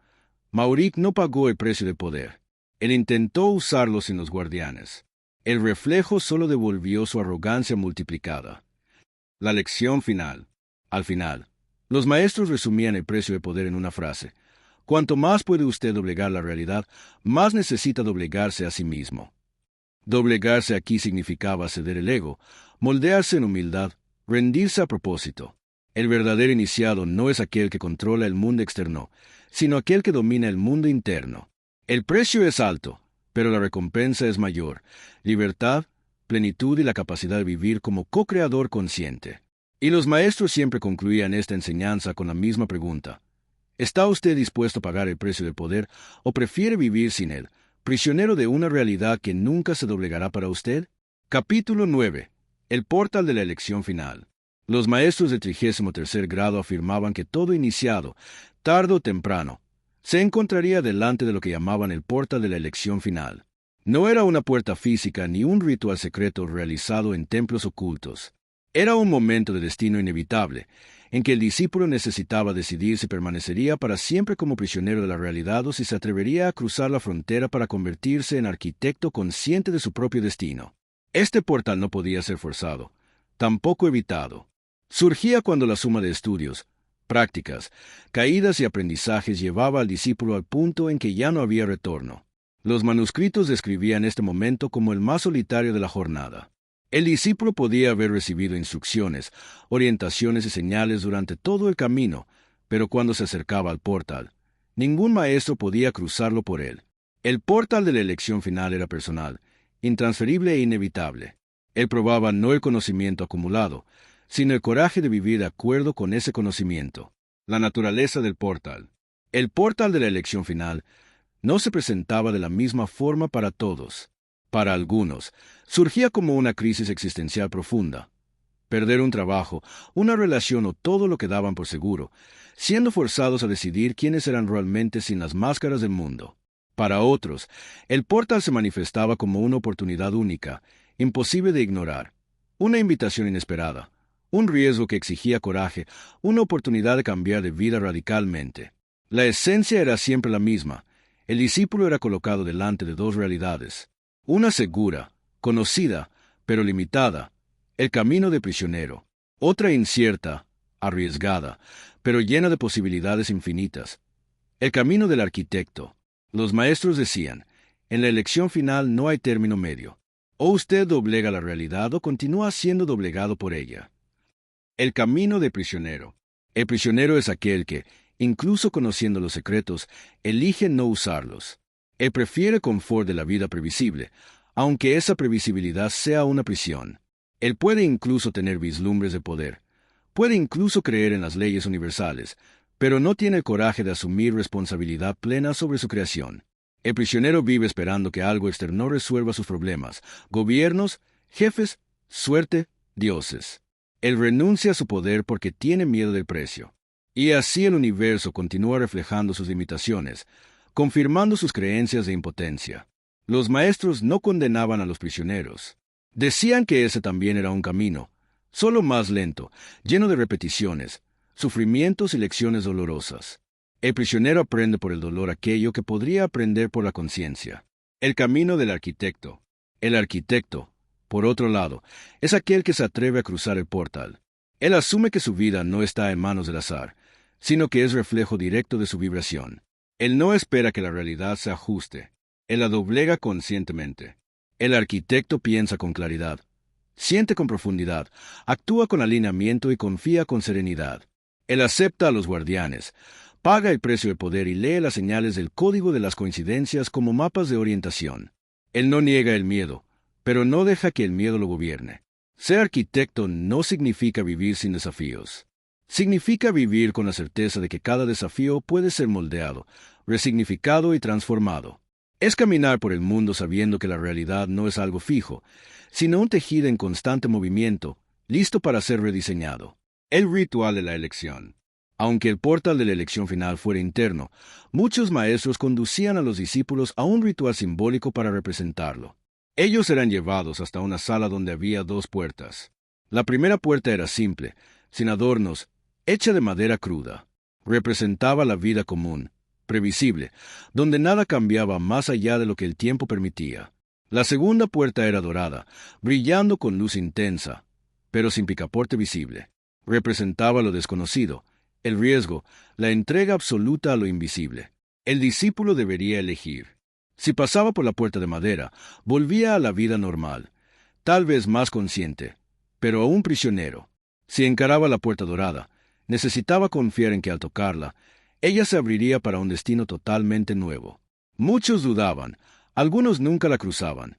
Maurik no pagó el precio de poder. Él intentó usarlo sin los guardianes. El reflejo solo devolvió su arrogancia multiplicada. La lección final. Al final, los maestros resumían el precio de poder en una frase: cuanto más puede usted doblegar la realidad, más necesita doblegarse a sí mismo. Doblegarse aquí significaba ceder el ego, moldearse en humildad, rendirse a propósito. El verdadero iniciado no es aquel que controla el mundo externo, sino aquel que domina el mundo interno. El precio es alto, pero la recompensa es mayor: libertad, plenitud y la capacidad de vivir como co-creador consciente. Y los maestros siempre concluían esta enseñanza con la misma pregunta: ¿está usted dispuesto a pagar el precio del poder o prefiere vivir sin él, prisionero de una realidad que nunca se doblegará para usted? Capítulo 9. El portal de la elección final. Los maestros del 33º grado afirmaban que todo iniciado, tarde o temprano, se encontraría delante de lo que llamaban el portal de la elección final. No era una puerta física ni un ritual secreto realizado en templos ocultos. Era un momento de destino inevitable, en que el discípulo necesitaba decidir si permanecería para siempre como prisionero de la realidad o si se atrevería a cruzar la frontera para convertirse en arquitecto consciente de su propio destino. Este portal no podía ser forzado, tampoco evitado. Surgía cuando la suma de estudios, prácticas, caídas y aprendizajes llevaba al discípulo al punto en que ya no había retorno. Los manuscritos describían este momento como el más solitario de la jornada. El discípulo podía haber recibido instrucciones, orientaciones y señales durante todo el camino, pero cuando se acercaba al portal, ningún maestro podía cruzarlo por él. El portal de la elección final era personal, intransferible e inevitable. Él probaba no el conocimiento acumulado, sino el coraje de vivir de acuerdo con ese conocimiento. La naturaleza del portal. El portal de la elección final no se presentaba de la misma forma para todos. Para algunos, surgía como una crisis existencial profunda. Perder un trabajo, una relación o todo lo que daban por seguro, siendo forzados a decidir quiénes eran realmente sin las máscaras del mundo. Para otros, el portal se manifestaba como una oportunidad única, imposible de ignorar, una invitación inesperada, un riesgo que exigía coraje, una oportunidad de cambiar de vida radicalmente. La esencia era siempre la misma. El discípulo era colocado delante de dos realidades. Una segura, conocida, pero limitada, el camino de prisionero. Otra incierta, arriesgada, pero llena de posibilidades infinitas. El camino del arquitecto. Los maestros decían, en la elección final no hay término medio. O usted doblega la realidad o continúa siendo doblegado por ella. El camino de prisionero. El prisionero es aquel que, incluso conociendo los secretos, elige no usarlos. Él prefiere confort de la vida previsible, aunque esa previsibilidad sea una prisión. Él puede incluso tener vislumbres de poder, puede incluso creer en las leyes universales, pero no tiene el coraje de asumir responsabilidad plena sobre su creación. El prisionero vive esperando que algo externo resuelva sus problemas, gobiernos, jefes, suerte, dioses. Él renuncia a su poder porque tiene miedo del precio. Y así el universo continúa reflejando sus limitaciones, confirmando sus creencias de impotencia. Los maestros no condenaban a los prisioneros. Decían que ese también era un camino, solo más lento, lleno de repeticiones, sufrimientos y lecciones dolorosas. El prisionero aprende por el dolor aquello que podría aprender por la conciencia. El camino del arquitecto. El arquitecto, por otro lado, es aquel que se atreve a cruzar el portal. Él asume que su vida no está en manos del azar, sino que es reflejo directo de su vibración. Él no espera que la realidad se ajuste. Él la doblega conscientemente. El arquitecto piensa con claridad, siente con profundidad, actúa con alineamiento y confía con serenidad. Él acepta a los guardianes, paga el precio del poder y lee las señales del código de las coincidencias como mapas de orientación. Él no niega el miedo, pero no deja que el miedo lo gobierne. Ser arquitecto no significa vivir sin desafíos. Significa vivir con la certeza de que cada desafío puede ser moldeado, resignificado y transformado. Es caminar por el mundo sabiendo que la realidad no es algo fijo, sino un tejido en constante movimiento, listo para ser rediseñado. El ritual de la elección. Aunque el portal de la elección final fuera interno, muchos maestros conducían a los discípulos a un ritual simbólico para representarlo. Ellos eran llevados hasta una sala donde había dos puertas. La primera puerta era simple, sin adornos, hecha de madera cruda. Representaba la vida común, previsible, donde nada cambiaba más allá de lo que el tiempo permitía. La segunda puerta era dorada, brillando con luz intensa, pero sin picaporte visible. Representaba lo desconocido, el riesgo, la entrega absoluta a lo invisible. El discípulo debería elegir. Si pasaba por la puerta de madera, volvía a la vida normal, tal vez más consciente, pero aún prisionero. Si encaraba la puerta dorada, necesitaba confiar en que al tocarla, ella se abriría para un destino totalmente nuevo. Muchos dudaban, algunos nunca la cruzaban,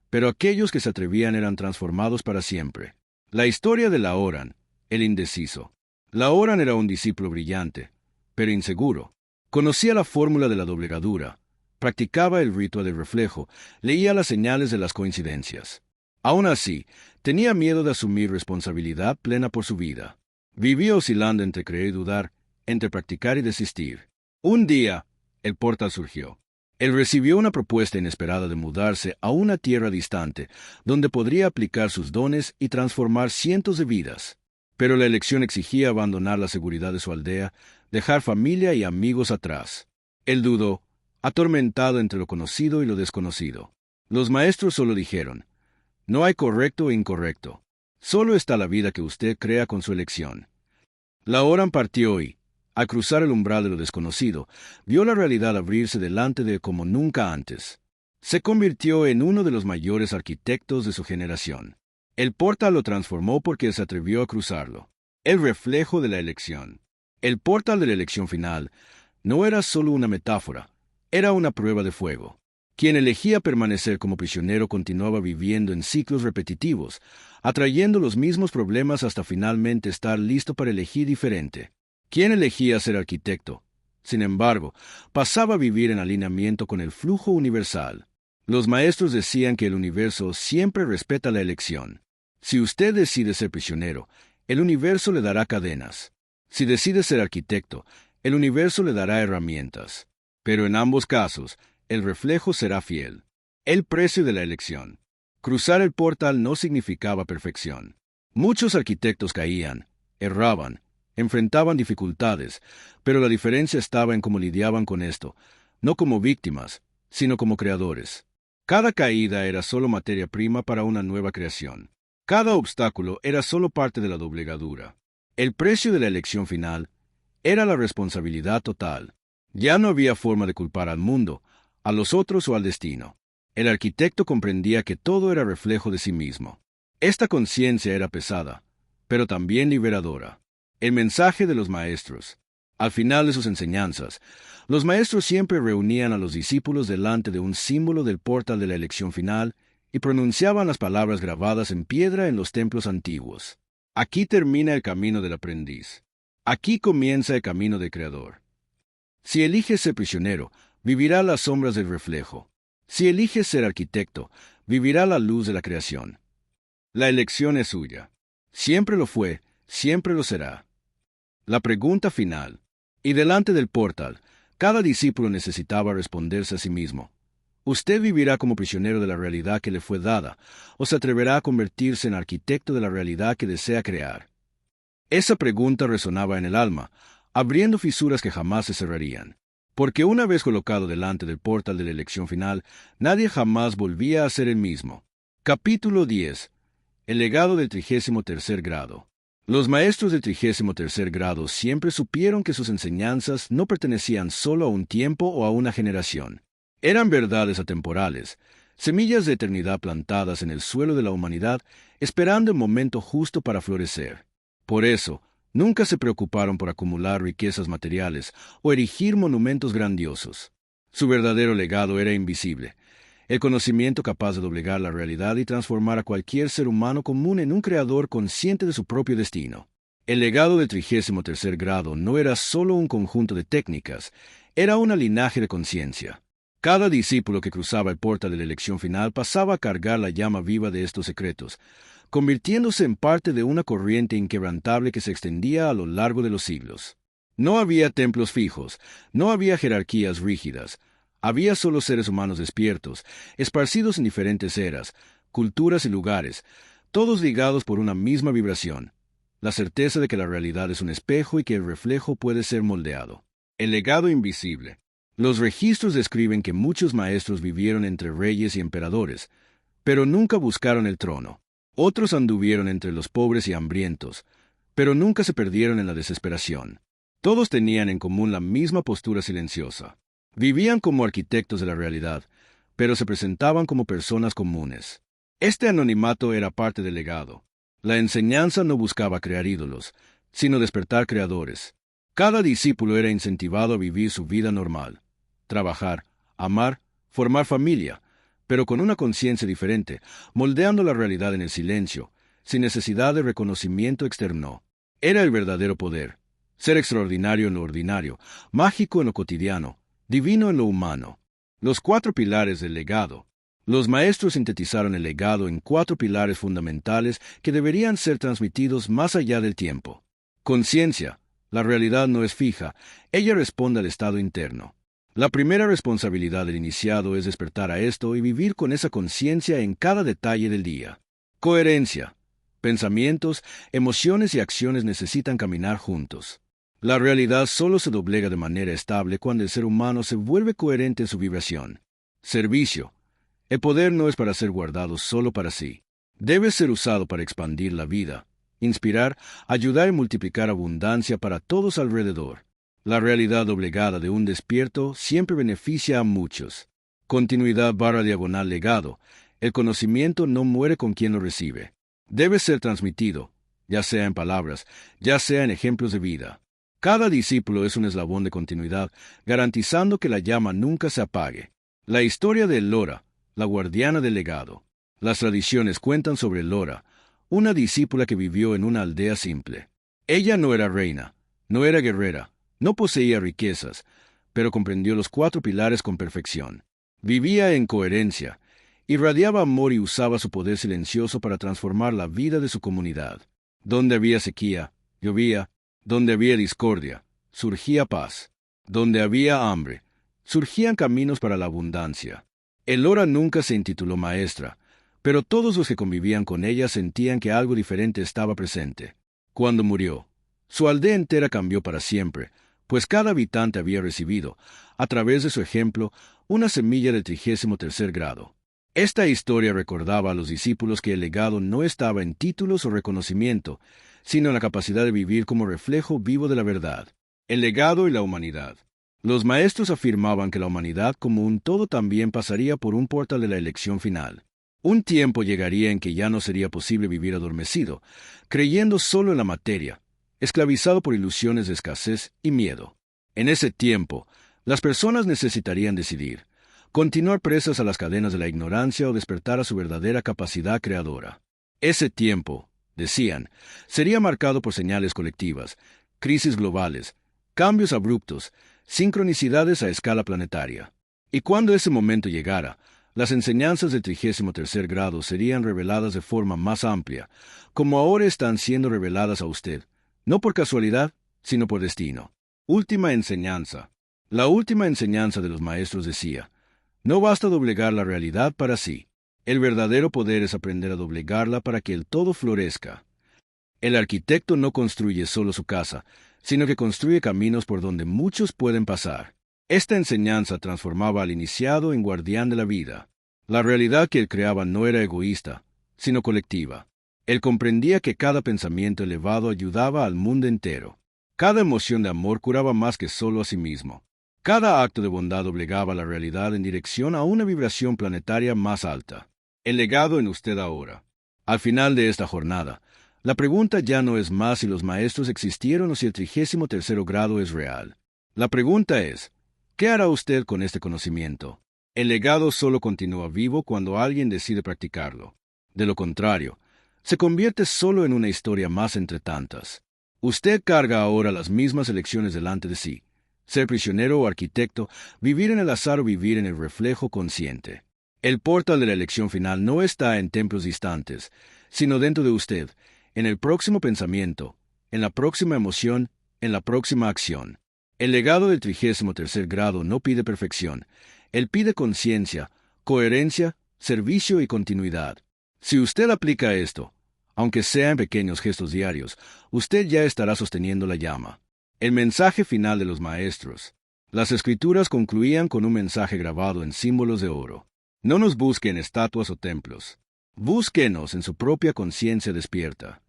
pero aquellos que se atrevían eran transformados para siempre. La historia de Laoran, el indeciso. Laoran era un discípulo brillante, pero inseguro. Conocía la fórmula de la doblegadura, practicaba el ritual del reflejo, leía las señales de las coincidencias. Aún así, tenía miedo de asumir responsabilidad plena por su vida. Vivía oscilando entre creer y dudar, entre practicar y desistir. Un día, el portal surgió. Él recibió una propuesta inesperada de mudarse a una tierra distante, donde podría aplicar sus dones y transformar cientos de vidas. Pero la elección exigía abandonar la seguridad de su aldea, dejar familia y amigos atrás. Él dudó, atormentado entre lo conocido y lo desconocido. Los maestros solo dijeron, no hay correcto e incorrecto. Solo está la vida que usted crea con su elección. La hora partió y, al cruzar el umbral de lo desconocido, vio la realidad abrirse delante de él como nunca antes. Se convirtió en uno de los mayores arquitectos de su generación. El portal lo transformó porque se atrevió a cruzarlo. El reflejo de la elección. El portal de la elección final no era solo una metáfora, era una prueba de fuego. Quien elegía permanecer como prisionero continuaba viviendo en ciclos repetitivos, atrayendo los mismos problemas hasta finalmente estar listo para elegir diferente. Quien elegía ser arquitecto, sin embargo, pasaba a vivir en alineamiento con el flujo universal. Los maestros decían que el universo siempre respeta la elección. Si usted decide ser prisionero, el universo le dará cadenas. Si decide ser arquitecto, el universo le dará herramientas. Pero en ambos casos, el reflejo será fiel. El precio de la elección. Cruzar el portal no significaba perfección. Muchos arquitectos caían, erraban, enfrentaban dificultades, pero la diferencia estaba en cómo lidiaban con esto, no como víctimas, sino como creadores. Cada caída era solo materia prima para una nueva creación. Cada obstáculo era solo parte de la doblegadura. El precio de la elección final era la responsabilidad total. Ya no había forma de culpar al mundo, a los otros o al destino. El arquitecto comprendía que todo era reflejo de sí mismo. Esta conciencia era pesada, pero también liberadora. El mensaje de los maestros. Al final de sus enseñanzas, los maestros siempre reunían a los discípulos delante de un símbolo del portal de la elección final y pronunciaban las palabras grabadas en piedra en los templos antiguos. Aquí termina el camino del aprendiz. Aquí comienza el camino del creador. Si eliges ser prisionero, vivirá las sombras del reflejo. Si eliges ser arquitecto, vivirá la luz de la creación. La elección es suya. Siempre lo fue, siempre lo será. La pregunta final. Y delante del portal, cada discípulo necesitaba responderse a sí mismo. ¿Usted vivirá como prisionero de la realidad que le fue dada, o se atreverá a convertirse en arquitecto de la realidad que desea crear? Esa pregunta resonaba en el alma, abriendo fisuras que jamás se cerrarían. Porque una vez colocado delante del portal de la elección final, nadie jamás volvía a ser el mismo. Capítulo 10. El legado del 33º grado. Los maestros del 33º grado siempre supieron que sus enseñanzas no pertenecían solo a un tiempo o a una generación. Eran verdades atemporales, semillas de eternidad plantadas en el suelo de la humanidad, esperando el momento justo para florecer. Por eso, nunca se preocuparon por acumular riquezas materiales o erigir monumentos grandiosos. Su verdadero legado era invisible, el conocimiento capaz de doblegar la realidad y transformar a cualquier ser humano común en un creador consciente de su propio destino. El legado del 33º grado no era solo un conjunto de técnicas, era un linaje de conciencia. Cada discípulo que cruzaba el portal de la elección final pasaba a cargar la llama viva de estos secretos, convirtiéndose en parte de una corriente inquebrantable que se extendía a lo largo de los siglos. No había templos fijos, no había jerarquías rígidas, había solo seres humanos despiertos, esparcidos en diferentes eras, culturas y lugares, todos ligados por una misma vibración, la certeza de que la realidad es un espejo y que el reflejo puede ser moldeado. El legado invisible. Los registros describen que muchos maestros vivieron entre reyes y emperadores, pero nunca buscaron el trono. Otros anduvieron entre los pobres y hambrientos, pero nunca se perdieron en la desesperación. Todos tenían en común la misma postura silenciosa. Vivían como arquitectos de la realidad, pero se presentaban como personas comunes. Este anonimato era parte del legado. La enseñanza no buscaba crear ídolos, sino despertar creadores. Cada discípulo era incentivado a vivir su vida normal, trabajar, amar, formar familia, pero con una conciencia diferente, moldeando la realidad en el silencio, sin necesidad de reconocimiento externo. Era el verdadero poder, ser extraordinario en lo ordinario, mágico en lo cotidiano, divino en lo humano. Los 4 pilares del legado. Los maestros sintetizaron el legado en 4 pilares fundamentales que deberían ser transmitidos más allá del tiempo. Conciencia. La realidad no es fija, ella responde al estado interno. La primera responsabilidad del iniciado es despertar a esto y vivir con esa conciencia en cada detalle del día. Coherencia. Pensamientos, emociones y acciones necesitan caminar juntos. La realidad solo se doblega de manera estable cuando el ser humano se vuelve coherente en su vibración. Servicio. El poder no es para ser guardado solo para sí. Debe ser usado para expandir la vida, inspirar, ayudar y multiplicar abundancia para todos alrededor. La realidad doblegada de un despierto siempre beneficia a muchos. Continuidad /diagonal legado. El conocimiento no muere con quien lo recibe. Debe ser transmitido, ya sea en palabras, ya sea en ejemplos de vida. Cada discípulo es un eslabón de continuidad, garantizando que la llama nunca se apague. La historia de Elora, la guardiana del legado. Las tradiciones cuentan sobre Elora, una discípula que vivió en una aldea simple. Ella no era reina, no era guerrera, no poseía riquezas, pero comprendió los 4 pilares con perfección. Vivía en coherencia, irradiaba amor y usaba su poder silencioso para transformar la vida de su comunidad. Donde había sequía, llovía; donde había discordia, surgía paz; donde había hambre, surgían caminos para la abundancia. Elora nunca se intituló maestra, pero todos los que convivían con ella sentían que algo diferente estaba presente. Cuando murió, su aldea entera cambió para siempre, pues cada habitante había recibido, a través de su ejemplo, una semilla del 33º grado. Esta historia recordaba a los discípulos que el legado no estaba en títulos o reconocimiento, sino en la capacidad de vivir como reflejo vivo de la verdad. El legado y la humanidad. Los maestros afirmaban que la humanidad como un todo también pasaría por un portal de la elección final. Un tiempo llegaría en que ya no sería posible vivir adormecido, creyendo solo en la materia, esclavizado por ilusiones de escasez y miedo. En ese tiempo, las personas necesitarían decidir: continuar presas a las cadenas de la ignorancia o despertar a su verdadera capacidad creadora. Ese tiempo, decían, sería marcado por señales colectivas, crisis globales, cambios abruptos, sincronicidades a escala planetaria. Y cuando ese momento llegara, las enseñanzas del 33º grado serían reveladas de forma más amplia, como ahora están siendo reveladas a usted, no por casualidad, sino por destino. Última enseñanza. La última enseñanza de los maestros decía: no basta doblegar la realidad para sí. El verdadero poder es aprender a doblegarla para que el todo florezca. El arquitecto no construye solo su casa, sino que construye caminos por donde muchos pueden pasar. Esta enseñanza transformaba al iniciado en guardián de la vida. La realidad que él creaba no era egoísta, sino colectiva. Él comprendía que cada pensamiento elevado ayudaba al mundo entero. Cada emoción de amor curaba más que solo a sí mismo. Cada acto de bondad obligaba la realidad en dirección a una vibración planetaria más alta. El legado en usted ahora. Al final de esta jornada, la pregunta ya no es más si los maestros existieron o si el 33º grado es real. La pregunta es: ¿qué hará usted con este conocimiento? El legado solo continúa vivo cuando alguien decide practicarlo. De lo contrario, se convierte solo en una historia más entre tantas. Usted carga ahora las mismas elecciones delante de sí: ser prisionero o arquitecto, vivir en el azar o vivir en el reflejo consciente. El portal de la elección final no está en templos distantes, sino dentro de usted, en el próximo pensamiento, en la próxima emoción, en la próxima acción. El legado del 33º grado no pide perfección, él pide conciencia, coherencia, servicio y continuidad. Si usted aplica esto, aunque sea en pequeños gestos diarios, usted ya estará sosteniendo la llama. El mensaje final de los maestros. Las escrituras concluían con un mensaje grabado en símbolos de oro. No nos busque en estatuas o templos. Búsquenos en su propia conciencia despierta.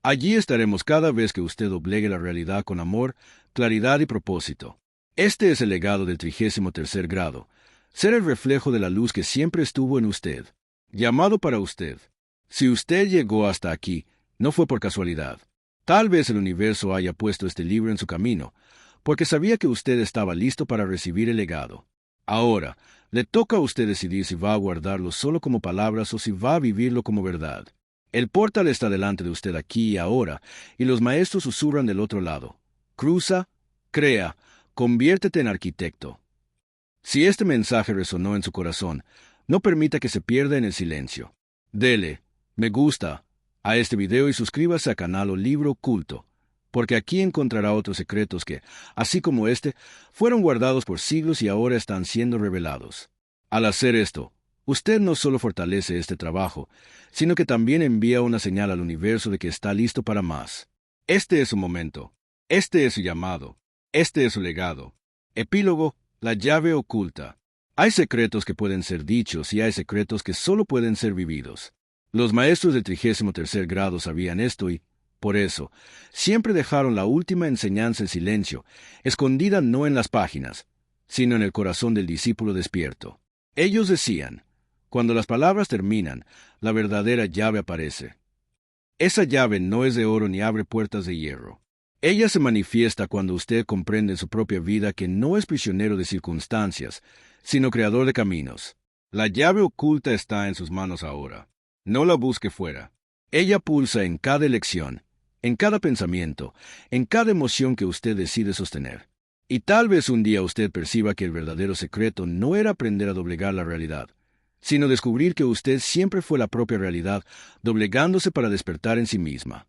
Allí estaremos cada vez que usted doblegue la realidad con amor, claridad y propósito. Este es el legado del 33º grado: ser el reflejo de la luz que siempre estuvo en usted. Llamado para usted. Si usted llegó hasta aquí, no fue por casualidad. Tal vez el universo haya puesto este libro en su camino, porque sabía que usted estaba listo para recibir el legado. Ahora, le toca a usted decidir si va a guardarlo solo como palabras o si va a vivirlo como verdad. El portal está delante de usted aquí y ahora, y los maestros susurran del otro lado: cruza, crea, conviértete en arquitecto. Si este mensaje resonó en su corazón, no permita que se pierda en el silencio. Dele me gusta a este video y suscríbase al canal o libro oculto. porque aquí encontrará otros secretos que, así como este, fueron guardados por siglos y ahora están siendo revelados. Al hacer esto, usted no solo fortalece este trabajo, sino que también envía una señal al universo de que está listo para más. Este es su momento. Este es su llamado. Este es su legado. Epílogo: la llave oculta. Hay secretos que pueden ser dichos y hay secretos que solo pueden ser vividos. Los maestros del 33º grado sabían esto y, por eso, siempre dejaron la última enseñanza en silencio, escondida no en las páginas, sino en el corazón del discípulo despierto. Ellos decían: cuando las palabras terminan, la verdadera llave aparece. Esa llave no es de oro ni abre puertas de hierro. Ella se manifiesta cuando usted comprende en su propia vida que no es prisionero de circunstancias, sino creador de caminos. La llave oculta está en sus manos ahora. No la busque fuera. Ella pulsa en cada elección, en cada pensamiento, en cada emoción que usted decide sostener. Y tal vez un día usted perciba que el verdadero secreto no era aprender a doblegar la realidad, sino descubrir que usted siempre fue la propia realidad, doblegándose para despertar en sí misma.